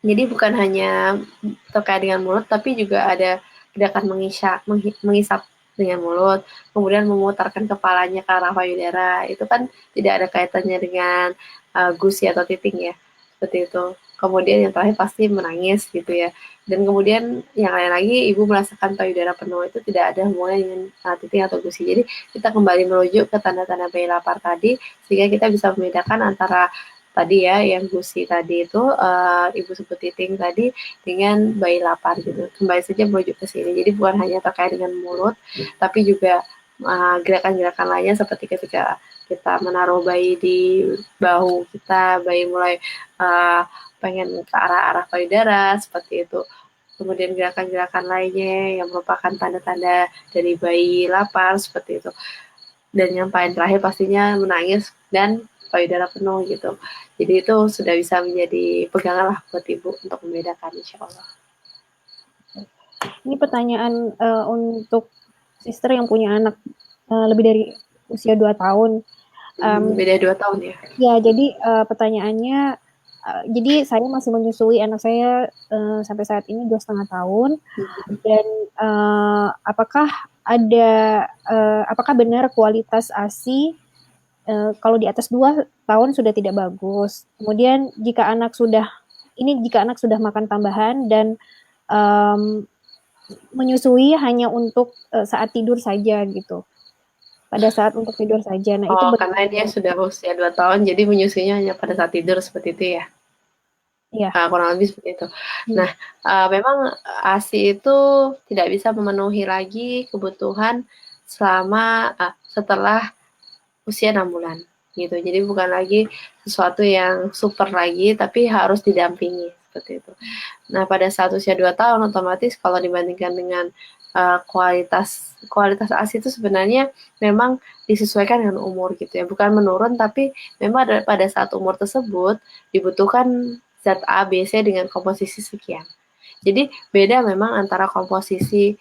Jadi bukan hanya terkait dengan mulut, tapi juga ada gerakan mengisap dengan mulut, kemudian memutarkan kepalanya ke arah payudara. Itu kan tidak ada kaitannya dengan gusi atau titing ya, seperti itu. Kemudian yang terakhir pasti menangis gitu ya. Dan kemudian yang lain lagi, ibu merasakan payudara penuh itu tidak ada hubungannya dengan titing atau gusi. Jadi kita kembali merujuk ke tanda-tanda bayi lapar tadi, sehingga kita bisa membedakan antara tadi ya yang gusi tadi itu ibu sebut titing tadi dengan bayi lapar gitu. Kembali saja merujuk ke sini. Jadi bukan hanya terkait dengan mulut, tapi juga gerakan-gerakan lainnya seperti ketika kita menaruh bayi di bahu kita, bayi mulai pengen ke arah-arah payudara seperti itu. Kemudian gerakan-gerakan lainnya yang merupakan tanda-tanda dari bayi lapar seperti itu. Dan yang paling terakhir pastinya menangis dan payudara penuh gitu. Jadi itu sudah bisa menjadi pegangan lah buat ibu untuk membedakan, insya Allah. Ini pertanyaan untuk sister yang punya anak lebih dari usia 2 tahun. Beda 2 tahun ya? Ya, jadi pertanyaannya, jadi saya masih menyusui anak saya sampai saat ini 2,5 tahun. Dan apakah apakah benar kualitas ASI kalau di atas 2 tahun sudah tidak bagus. Kemudian jika anak sudah makan tambahan dan menyusui hanya untuk saat tidur saja gitu. Pada saat untuk tidur saja. Nah, itu karena dia sudah usia 2 tahun, jadi menyusuinya hanya pada saat tidur seperti itu ya? Iya. Kurang lebih seperti itu. Nah, memang ASI itu tidak bisa memenuhi lagi kebutuhan selama setelah usia 6 bulan gitu. Jadi bukan lagi sesuatu yang super lagi, tapi harus didampingi seperti itu. Nah, pada saat usia 2 tahun otomatis kalau dibandingkan dengan kualitas ASI itu sebenarnya memang disesuaikan dengan umur gitu ya. Bukan menurun, tapi memang pada saat umur tersebut dibutuhkan zat A, B, C dengan komposisi sekian. Jadi beda memang antara komposisi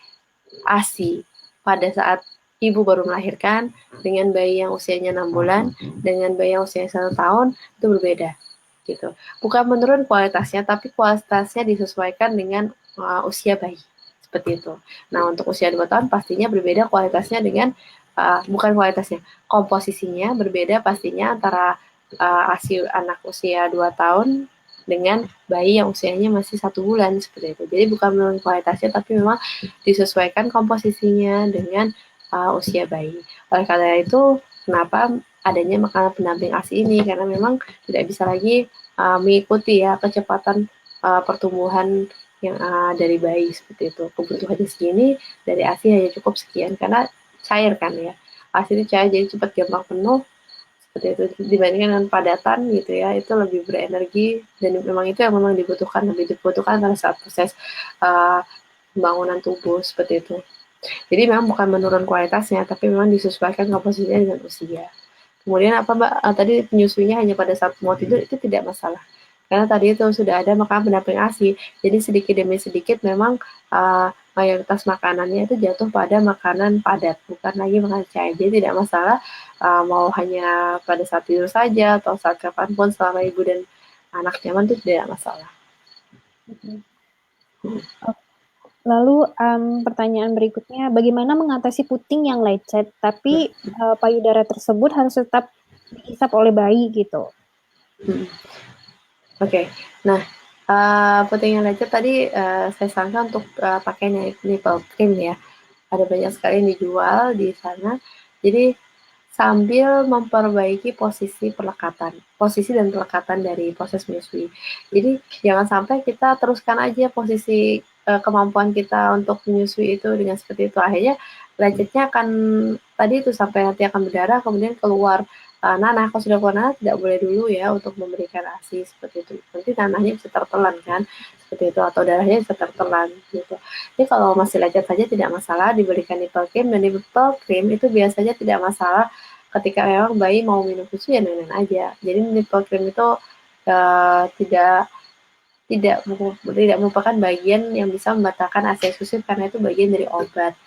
ASI pada saat ibu baru melahirkan dengan bayi yang usianya 6 bulan dengan bayi yang usianya 1 tahun itu berbeda gitu. Bukan menurun kualitasnya, tapi kualitasnya disesuaikan dengan usia bayi seperti itu. Nah, untuk usia 2 tahun pastinya berbeda kualitasnya dengan bukan kualitasnya, komposisinya berbeda pastinya antara ASI anak usia 2 tahun dengan bayi yang usianya masih 1 bulan seperti itu. Jadi bukan menurun kualitasnya, tapi memang disesuaikan komposisinya dengan usia bayi. Oleh karena itu, kenapa adanya makanan pendamping ASI ini, karena memang tidak bisa lagi mengikuti ya kecepatan pertumbuhan yang dari bayi seperti itu. Kebutuhannya segini, dari ASI hanya cukup sekian karena cair kan ya. ASI itu cair jadi cepat gampang penuh seperti itu dibandingkan dengan padatan gitu ya, itu lebih berenergi dan memang itu yang memang lebih dibutuhkan pada saat proses pembangunan tubuh seperti itu. Jadi memang bukan menurun kualitasnya, tapi memang disesuaikan komposisinya dengan usia. Kemudian apa Mbak, tadi penyusunya hanya pada saat mau tidur itu tidak masalah. Karena tadi itu sudah ada makanan pendamping ASI, jadi sedikit demi sedikit memang mayoritas makanannya itu jatuh pada makanan padat, bukan lagi makanan cair. Jadi tidak masalah mau hanya pada saat tidur saja atau saat kapanpun selama ibu dan anak nyaman itu tidak masalah. Lalu pertanyaan berikutnya, bagaimana mengatasi puting yang lecet, tapi payudara tersebut harus tetap dihisap oleh bayi gitu? Oke, nah puting yang lecet tadi saya sarankan untuk pakai nipple cream ya. Ada banyak sekali yang dijual di sana. Jadi sambil memperbaiki posisi dan pelekatan dari proses menyusui. Jadi jangan sampai kita teruskan aja posisi kemampuan kita untuk menyusui itu dengan seperti itu. Akhirnya lecetnya akan tadi itu sampai nanti akan berdarah, kemudian keluar nanah. Kalau sudah keluar nanah tidak boleh dulu ya untuk memberikan ASI seperti itu. Nanti nanahnya bisa tertelan kan seperti itu, atau darahnya bisa tertelan gitu. Jadi kalau masih lecet saja tidak masalah diberikan nipple cream, dan nipple cream itu biasanya tidak masalah ketika memang bayi mau minum susu ya nenek aja. Jadi nipple cream itu tidak tidak tidak merupakan bagian yang bisa membatalkan ASI eksklusif karena itu bagian dari obat.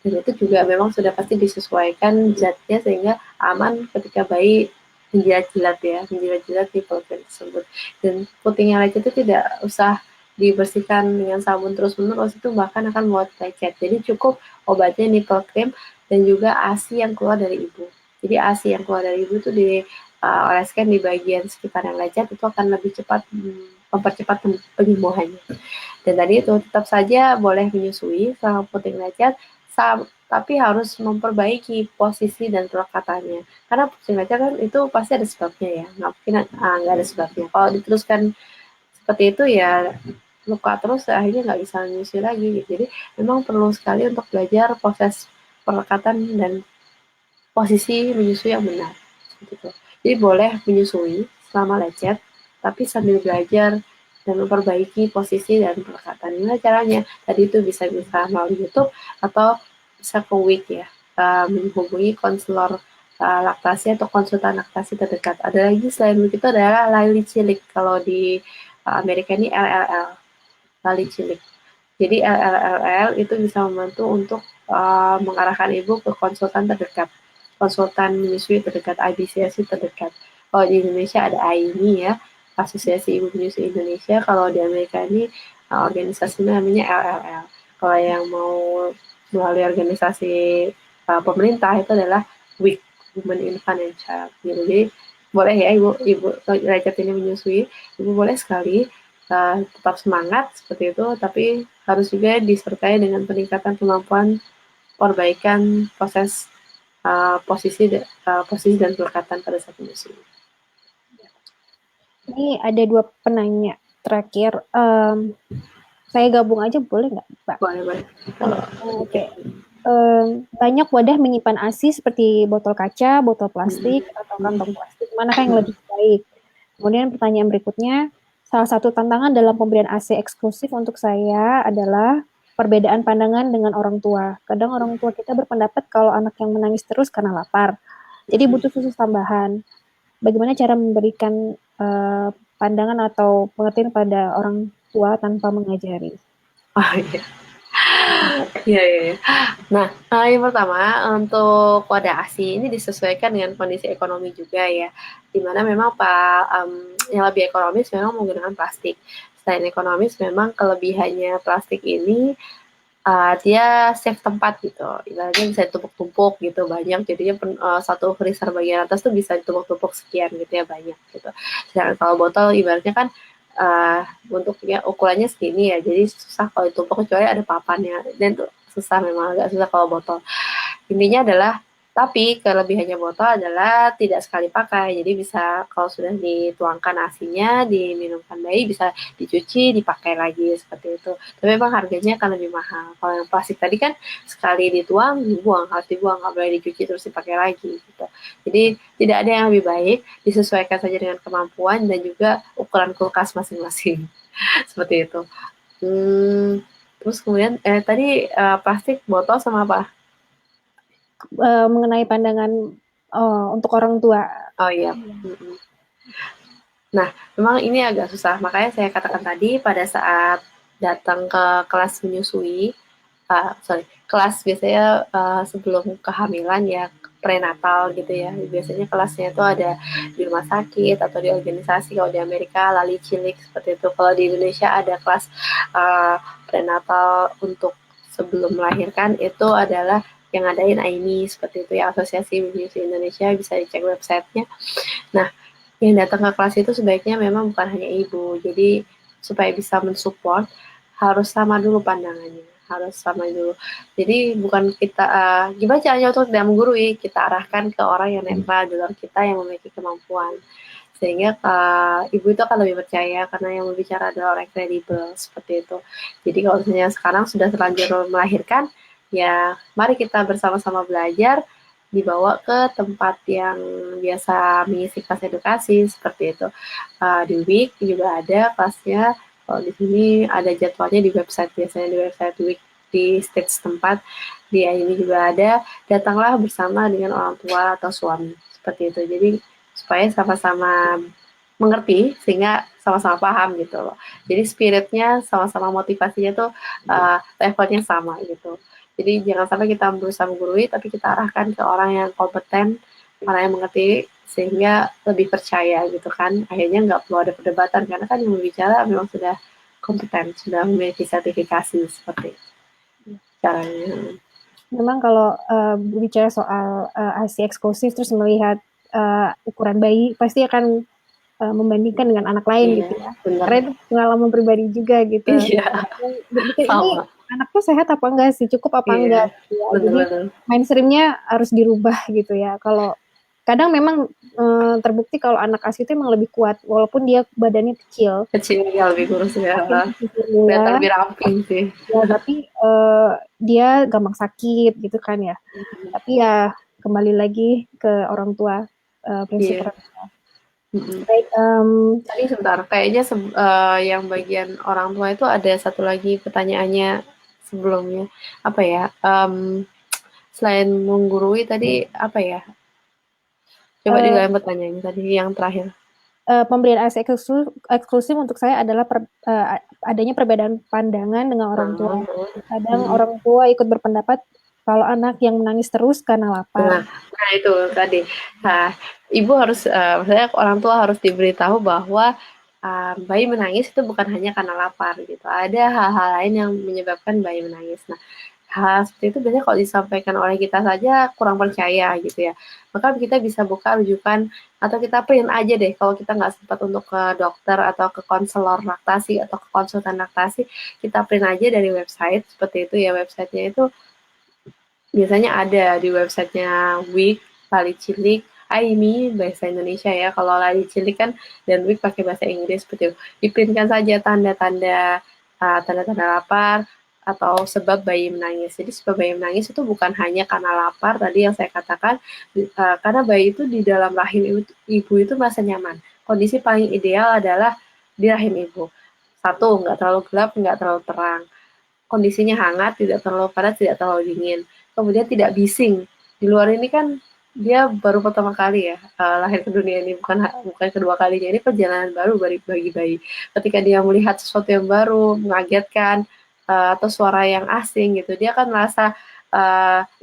Dan itu juga memang sudah pasti disesuaikan zatnya sehingga aman ketika bayi menjilat-jilat ya, menjilat-jilat nipple cream tersebut. Dan puting yang lecet itu tidak usah dibersihkan dengan sabun terus-menerus, itu bahkan akan membuat lecet. Jadi cukup obatnya nipple cream dan juga ASI yang keluar dari ibu. Jadi ASI yang keluar dari ibu itu dioleskan di bagian sekitar yang lecet, itu akan lebih cepat mempercepat penyembuhannya. Dan tadi itu tetap saja boleh menyusui selama puting lecet, tapi harus memperbaiki posisi dan pelekatannya. Karena puting lecet kan itu pasti ada sebabnya ya, nggak mungkin nggak ada sebabnya. Kalau diteruskan seperti itu ya luka terus akhirnya nggak bisa menyusui lagi. Jadi memang perlu sekali untuk belajar proses pelekatan dan posisi menyusui yang benar. Gitu. Jadi boleh menyusui selama lecet, tapi sambil belajar dan memperbaiki posisi dan pelekatan. Gimana caranya? Tadi itu bisa melalui YouTube atau bisa ke WIC ya, menghubungi konselor laktasi atau konsultan laktasi terdekat. Ada lagi selain WIC itu adalah Lali Cilik. Kalau di Amerika ini LLL, Lali Cilik. Jadi LLL itu bisa membantu untuk mengarahkan ibu ke konsultan terdekat, konsultan menyusui terdekat, IBCSI terdekat. Kalau di Indonesia ada AIMI ya, Asosiasi Ibu Menyusui Indonesia. Kalau di Amerika ini organisasinya namanya LLL. Kalau yang mau melalui organisasi pemerintah itu adalah WIC, Women Infant and Child. Jadi boleh ya ibu lecet ini menyusui, ibu boleh sekali tetap semangat seperti itu, tapi harus juga disertai dengan peningkatan kemampuan perbaikan proses posisi dan pelekatan pada saat menyusui. Ini ada 2 penanya terakhir. Saya gabung aja boleh nggak, Mbak? Boleh. Oke. Banyak wadah menyimpan ASI seperti botol kaca, botol plastik, atau kantong plastik. Manakah yang lebih baik? Kemudian pertanyaan berikutnya, salah satu tantangan dalam pemberian ASI eksklusif untuk saya adalah perbedaan pandangan dengan orang tua. Kadang orang tua kita berpendapat kalau anak yang menangis terus karena lapar. Jadi butuh susu tambahan. Bagaimana cara memberikan pandangan atau pengertian pada orang tua tanpa mengajari? Oh iya. Iya. Nah, yang pertama untuk wadah ASI ini disesuaikan dengan kondisi ekonomi juga ya, dimana memang yang lebih ekonomis memang menggunakan plastik. Selain ekonomis, memang kelebihannya plastik ini dia save tempat gitu, ibaratnya bisa ditumpuk-tumpuk gitu banyak, jadinya satu freezer bagian atas tuh bisa ditumpuk-tumpuk sekian gitu ya, banyak gitu. Sedangkan kalau botol ibaratnya kan bentuknya ukurannya segini ya, jadi susah kalau ditumpuk kecuali ada papannya, dan itu susah, memang agak susah kalau botol. Intinya adalah, tapi kelebihannya botol adalah tidak sekali pakai, jadi bisa kalau sudah dituangkan asinya, diminumkan bayi, bisa dicuci, dipakai lagi, seperti itu. Tapi memang harganya akan lebih mahal. Kalau yang plastik tadi kan sekali dituang, dibuang, harus dibuang, nggak boleh dicuci terus dipakai lagi, gitu. Jadi tidak ada yang lebih baik, disesuaikan saja dengan kemampuan dan juga ukuran kulkas masing-masing. Seperti itu. Terus kemudian tadi plastik, botol sama apa? Mengenai pandangan untuk orang tua. Oh iya. Nah, memang ini agak susah. Makanya saya katakan tadi pada saat datang ke kelas menyusui, kelas biasanya sebelum kehamilan ya, prenatal gitu ya. Biasanya kelasnya itu ada di rumah sakit atau di organisasi. Kalau di Amerika lali cilik seperti itu. Kalau di Indonesia ada kelas prenatal untuk sebelum melahirkan, itu adalah yang ngadain AIMI seperti itu ya, Asosiasi Menyusui Indonesia, bisa dicek websitenya. Nah, yang datang ke kelas itu sebaiknya memang bukan hanya ibu. Jadi supaya bisa mensupport harus sama dulu pandangannya, harus sama dulu. Jadi bukan kita gimana caranya untuk tidak menggurui, kita arahkan ke orang yang netral di luar kita yang memiliki kemampuan. Sehingga ibu itu akan lebih percaya karena yang berbicara adalah orang yang kredibel, seperti itu. Jadi kalau misalnya sekarang sudah terlanjur melahirkan, ya mari kita bersama-sama belajar, dibawa ke tempat yang biasa mengisi kelas edukasi seperti itu. Di WIC juga ada kelasnya. Kalau di sini ada jadwalnya di website, biasanya di website WIC di stage tempat. Di ini juga ada. Datanglah bersama dengan orang tua atau suami seperti itu. Jadi supaya sama-sama mengerti sehingga sama-sama paham gitu loh. Jadi spiritnya sama-sama, motivasinya tuh levelnya sama gitu. Jadi jangan sampai kita berusaha menggurui, tapi kita arahkan ke orang yang kompeten, orang yang mengerti, sehingga lebih percaya gitu kan. Akhirnya nggak perlu ada perdebatan, karena kan yang berbicara memang sudah kompeten, sudah memiliki sertifikasi seperti itu caranya. Memang kalau berbicara soal ASI eksklusif terus melihat ukuran bayi, pasti akan membandingkan dengan anak lain Iya, gitu ya. benar. Karena itu pengalaman pribadi juga gitu. Iya, Berpikir ini sama. anakku sehat apa enggak sih, cukup apa Iya, enggak gitu ya. Jadi benar-benar. mainstreamnya harus dirubah gitu ya. Kalau kadang memang terbukti kalau anak ASI itu emang lebih kuat walaupun dia badannya kecil. Kecil ya, lebih kurus ya. Tapi Kelihatan alhamdulillah lebih ramping sih. ya, tapi dia gampang sakit gitu kan ya. Tapi ya kembali lagi ke orang tua, prinsip Iya. orang tua. Baik, Tadi sebentar, kayaknya yang bagian orang tua itu ada satu lagi pertanyaannya sebelumnya. Apa ya? Selain menggurui tadi apa ya? Coba uh, diulang pertanyaannya tadi yang terakhir. pemberian ASI eksklusif untuk saya adalah adanya perbedaan pandangan dengan orang tua. Kadang orang tua ikut berpendapat kalau anak yang menangis terus karena lapar. Nah itu tadi. Nah, ibu harus, maksudnya orang tua harus diberitahu bahwa bayi menangis itu bukan hanya karena lapar gitu. Ada hal-hal lain yang menyebabkan bayi menangis. Nah, hal seperti itu biasanya kalau disampaikan oleh kita saja kurang percaya gitu ya. Maka kita bisa buka rujukan atau kita print aja deh kalau kita nggak sempat untuk ke dokter atau ke konselor laktasi atau ke konsultan laktasi, kita print aja dari website seperti itu ya. Websitenya itu biasanya ada di websitenya WIC, Lali Cilik, AIMI bahasa Indonesia ya. Kalau Lali Cilik kan dan WIC pakai bahasa Inggris seperti itu. Diprintkan saja tanda-tanda tanda-tanda lapar atau sebab bayi menangis. Jadi sebab bayi menangis itu bukan hanya karena lapar tadi yang saya katakan, karena bayi itu di dalam rahim ibu itu merasa nyaman. Kondisi paling ideal adalah di rahim ibu. Satu, nggak terlalu gelap, nggak terlalu terang. Kondisinya hangat, tidak terlalu panas, tidak terlalu dingin. Kemudian tidak bising. Di luar ini kan dia baru pertama kali ya lahir ke dunia ini, bukan bukan kedua kalinya. Ini perjalanan baru bagi bayi. Ketika dia melihat sesuatu yang baru, mengagetkan, atau suara yang asing gitu, dia akan merasa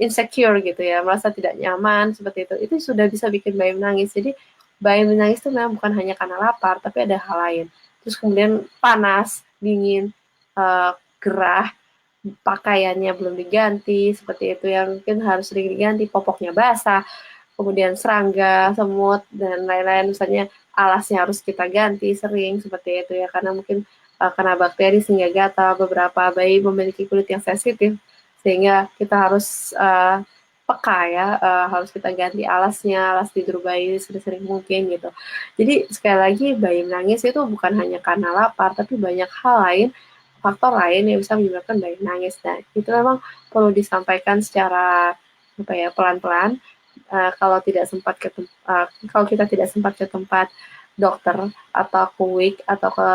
insecure gitu ya, merasa tidak nyaman seperti itu. Itu sudah bisa bikin bayi menangis. Jadi bayi menangis itu memang bukan hanya karena lapar, tapi ada hal lain. Terus kemudian panas, dingin, gerah, pakaiannya belum diganti, seperti itu yang mungkin harus sering diganti, popoknya basah, kemudian serangga, semut, dan lain-lain. Misalnya alasnya harus kita ganti sering seperti itu ya, karena mungkin kena bakteri sehingga gatal. Beberapa bayi memiliki kulit yang sensitif sehingga kita harus peka ya, harus kita ganti alasnya, alas tidur bayi sering-sering mungkin gitu. Jadi sekali lagi bayi menangis itu bukan hanya karena lapar, tapi banyak hal lain, faktor lain yang bisa menyebabkan bayi menangis. Dan itu memang perlu disampaikan secara apa ya, pelan-pelan. Kalau tidak sempat kalau kita tidak sempat ke tempat dokter atau ke WIC atau ke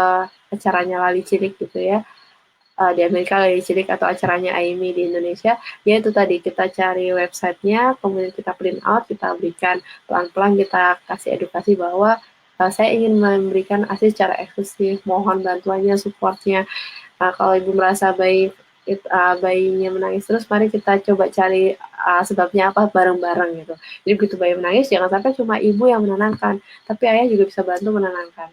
acaranya Lali Cilik gitu ya, di Amerika Lali Cilik atau acaranya AIMI di Indonesia, ya itu tadi kita cari websitenya, kemudian kita print out, kita berikan pelan-pelan, kita kasih edukasi bahwa saya ingin memberikan ASI secara eksklusif, mohon bantuannya, supportnya. Kalau ibu merasa bayinya menangis terus, mari kita coba cari sebabnya apa bareng-bareng gitu. Jadi begitu bayi menangis, jangan sampai cuma ibu yang menenangkan, tapi ayah juga bisa bantu menenangkan.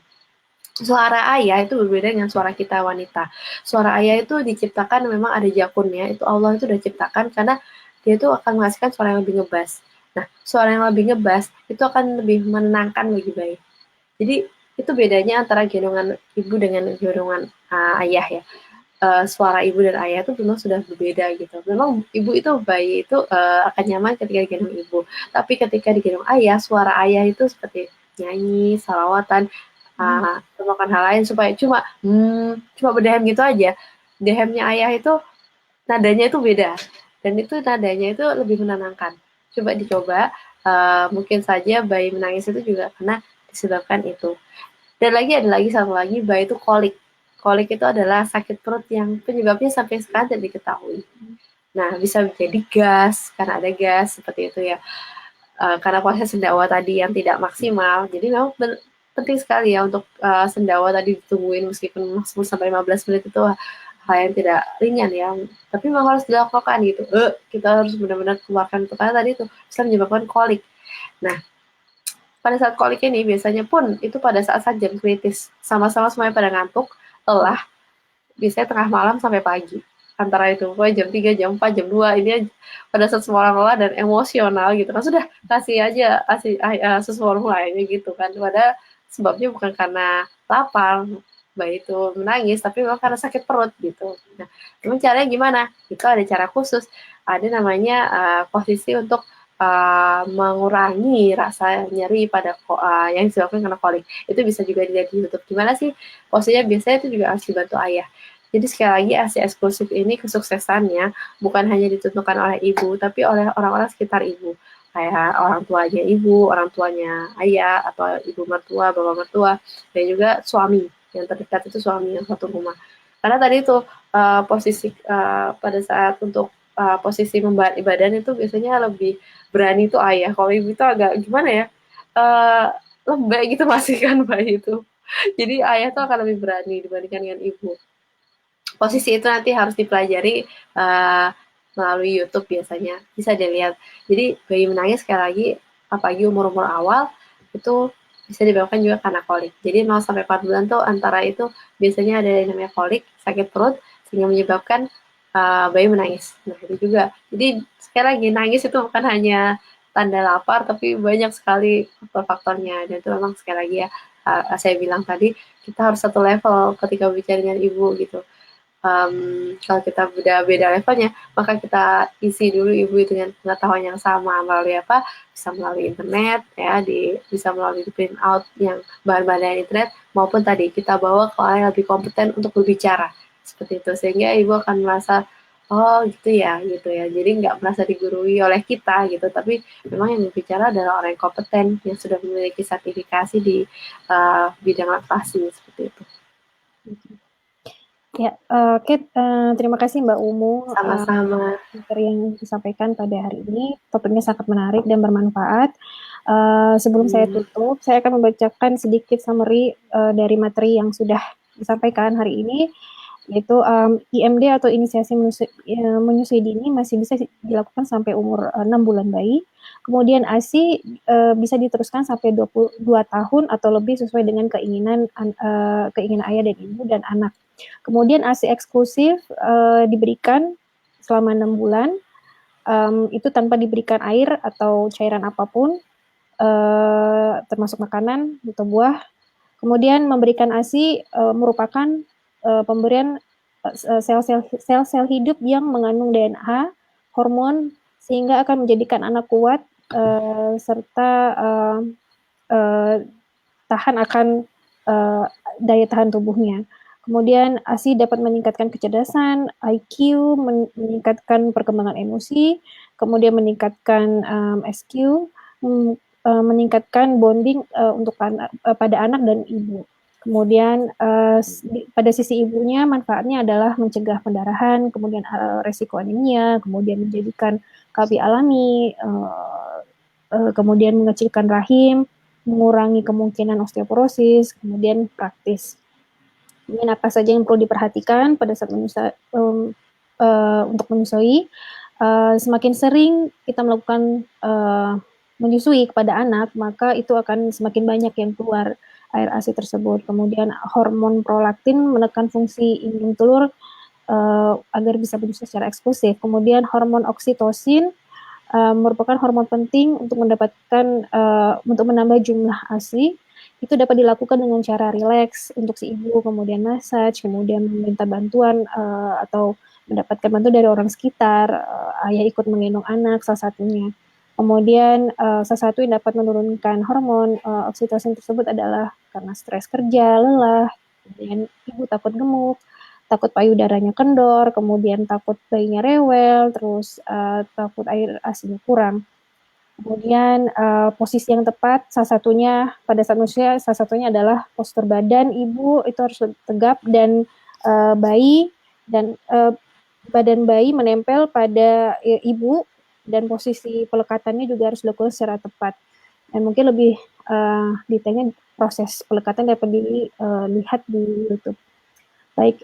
Suara ayah itu berbeda dengan suara kita wanita. Suara ayah itu diciptakan memang ada jakunnya, itu Allah itu udah ciptakan karena dia itu akan menghasilkan suara yang lebih ngebas. Nah, suara yang lebih ngebas itu akan lebih menenangkan bagi bayi. Jadi itu bedanya antara gendongan ibu dengan gendongan ayah ya. Suara ibu dan ayah itu memang sudah berbeda gitu. Memang ibu itu bayi itu akan nyaman ketika digendong ibu. Tapi ketika digendong ayah, suara ayah itu seperti nyanyi, salawatan, melakukan hal lain supaya cuma berdehem gitu aja. Dehemnya ayah itu nadanya itu beda dan itu nadanya itu lebih menenangkan. Coba dicoba, mungkin saja bayi menangis itu juga karena disebabkan itu. Dan ada lagi satu lagi, bayi itu kolik. Kolik itu adalah sakit perut yang penyebabnya sampai sekarang tidak diketahui. Nah, bisa menjadi gas, karena ada gas seperti itu ya. Karena proses sendawa tadi yang tidak maksimal, jadi memang penting sekali ya untuk sendawa tadi ditungguin meskipun 10 sampai 15 menit itu hal yang tidak ringan ya. Tapi memang harus dilakukan gitu. Kita harus benar-benar keluarkan itu karena tadi itu bisa menyebabkan kolik. Nah, pada saat kolik ini biasanya pun itu pada saat-saat jam kritis. Sama-sama semuanya pada ngantuk, lelah, biasanya tengah malam sampai pagi. Antara itu, pokoknya jam 3, jam 4, jam 2, ini pada saat semua orang lelah dan emosional gitu kan. Sudah, kasih aja sesuatu lainnya gitu kan. Padahal sebabnya bukan karena lapar, bayi itu menangis, tapi memang karena sakit perut gitu. Nah, memang caranya gimana? Itu ada cara khusus. Ada namanya posisi untuk mengurangi rasa nyeri pada yang disebabkan karena kolik. Itu bisa juga dilihat di YouTube. Gimana sih posisinya? Biasanya itu juga harus dibantu ayah. Jadi sekali lagi ASI eksklusif ini kesuksesannya bukan hanya ditentukan oleh ibu, tapi oleh orang-orang sekitar ibu. Kayak orang tuanya ibu, orang tuanya ayah, atau ibu mertua, bapak mertua, dan juga suami. Yang terdekat itu suami yang satu rumah. Karena tadi itu posisi pada saat untuk posisi membahat ibadah itu biasanya lebih berani itu ayah. Kalau ibu itu agak gimana ya, lembek gitu masih kan bayi itu. Jadi ayah tuh akan lebih berani dibandingkan dengan ibu. Posisi itu nanti harus dipelajari melalui YouTube biasanya, bisa dilihat. Jadi bayi menangis sekali lagi, apalagi umur-umur awal, itu bisa disebabkan juga karena kolik. Jadi 0 sampai 4 bulan tuh antara itu biasanya ada yang namanya kolik, sakit perut, sehingga menyebabkan bayi menangis. Nah itu juga. Jadi sekali lagi nangis itu bukan hanya tanda lapar, tapi banyak sekali faktor-faktornya. Dan itu memang sekali lagi ya, saya bilang tadi, kita harus satu level ketika bicara dengan ibu gitu. Kalau kita udah beda levelnya, maka kita isi dulu ibu dengan pengetahuan yang sama melalui apa? Bisa melalui internet, ya, bisa melalui print out yang bahan-bahan internet, maupun tadi kita bawa ke orang yang lebih kompeten untuk berbicara seperti itu, sehingga ibu akan merasa oh gitu ya, gitu ya. Jadi nggak merasa digurui oleh kita gitu, tapi memang yang berbicara adalah orang yang kompeten yang sudah memiliki sertifikasi di bidang laktasi seperti itu. Ya, Kate, terima kasih Mbak Umu Sama-sama. materi yang disampaikan pada hari ini. Topiknya sangat menarik dan bermanfaat. Sebelum saya tutup, saya akan membacakan sedikit summary dari materi yang sudah disampaikan hari ini, yaitu IMD atau inisiasi menyusui dini masih bisa dilakukan sampai umur 6 bulan bayi. Kemudian ASI bisa diteruskan sampai 22 tahun atau lebih sesuai dengan keinginan ayah dan ibu dan anak. Kemudian ASI eksklusif diberikan selama 6 bulan itu tanpa diberikan air atau cairan apapun, termasuk makanan atau buah. Kemudian memberikan ASI merupakan pemberian sel-sel hidup yang mengandung DNA, hormon, sehingga akan menjadikan anak kuat serta tahan akan daya tahan tubuhnya. Kemudian ASI dapat meningkatkan kecerdasan, IQ, meningkatkan perkembangan emosi, kemudian meningkatkan SQ, meningkatkan bonding untuk pada anak dan ibu. Kemudian pada sisi ibunya manfaatnya adalah mencegah pendarahan, kemudian resiko anemia, kemudian menjadikan KB alami, kemudian mengecilkan rahim, mengurangi kemungkinan osteoporosis, kemudian praktis. Ini apa saja yang perlu diperhatikan pada saat untuk menyusui. Semakin sering kita melakukan menyusui kepada anak, maka itu akan semakin banyak yang keluar air ASI tersebut. Kemudian hormon prolaktin menekan fungsi indung telur agar bisa menyusui secara eksklusif. Kemudian hormon oksitosin merupakan hormon penting untuk mendapatkan untuk menambah jumlah ASI. Itu dapat dilakukan dengan cara rileks untuk si ibu, kemudian massage, kemudian meminta bantuan atau mendapatkan bantuan dari orang sekitar, ayah ikut menggendong anak salah satunya. Kemudian salah satu yang dapat menurunkan hormon oksitosin tersebut adalah karena stres kerja, lelah, kemudian ibu takut gemuk, takut payudaranya kendor, kemudian takut bayinya rewel, terus takut air ASInya kurang. Kemudian posisi yang tepat salah satunya pada saat manusia salah satunya adalah postur badan ibu itu harus tegap dan bayi dan badan bayi menempel pada ibu dan posisi pelekatannya juga harus dilakukan secara tepat. Dan mungkin lebih detailnya proses pelekatan dapat dilihat di YouTube. Baik,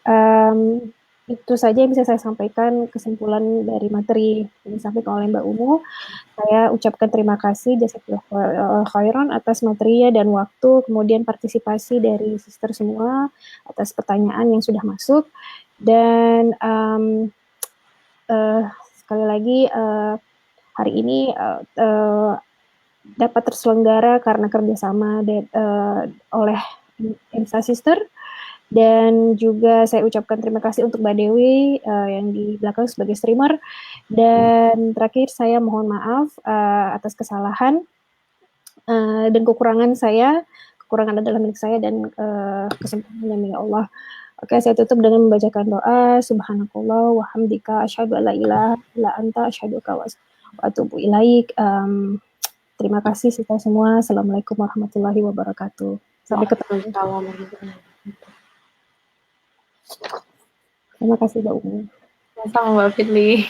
itu saja yang bisa saya sampaikan kesimpulan dari materi yang disampaikan oleh Mbak Umu. Saya ucapkan terima kasih jazakallahu khairan atas materinya dan waktu, kemudian partisipasi dari sister semua atas pertanyaan yang sudah masuk. Dan sekali lagi hari ini dapat terselenggara karena kerjasama oleh Insta Sister. Dan juga saya ucapkan terima kasih untuk Mbak Dewi yang di belakang sebagai streamer. Dan terakhir saya mohon maaf atas kesalahan dan kekurangan saya. Kekurangan adalah milik saya dan kesempurnaan milik Allah. Oke, saya tutup dengan membacakan doa. Subhanakallah wa hamdika asyhadu alla ilaha illa anta asyhaduka wa atubu ilaik. Terima kasih kita semua. Assalamualaikum warahmatullahi wabarakatuh. Sampai ketemu. Terima kasih Mbak Umi. Sama Mbak Fitri.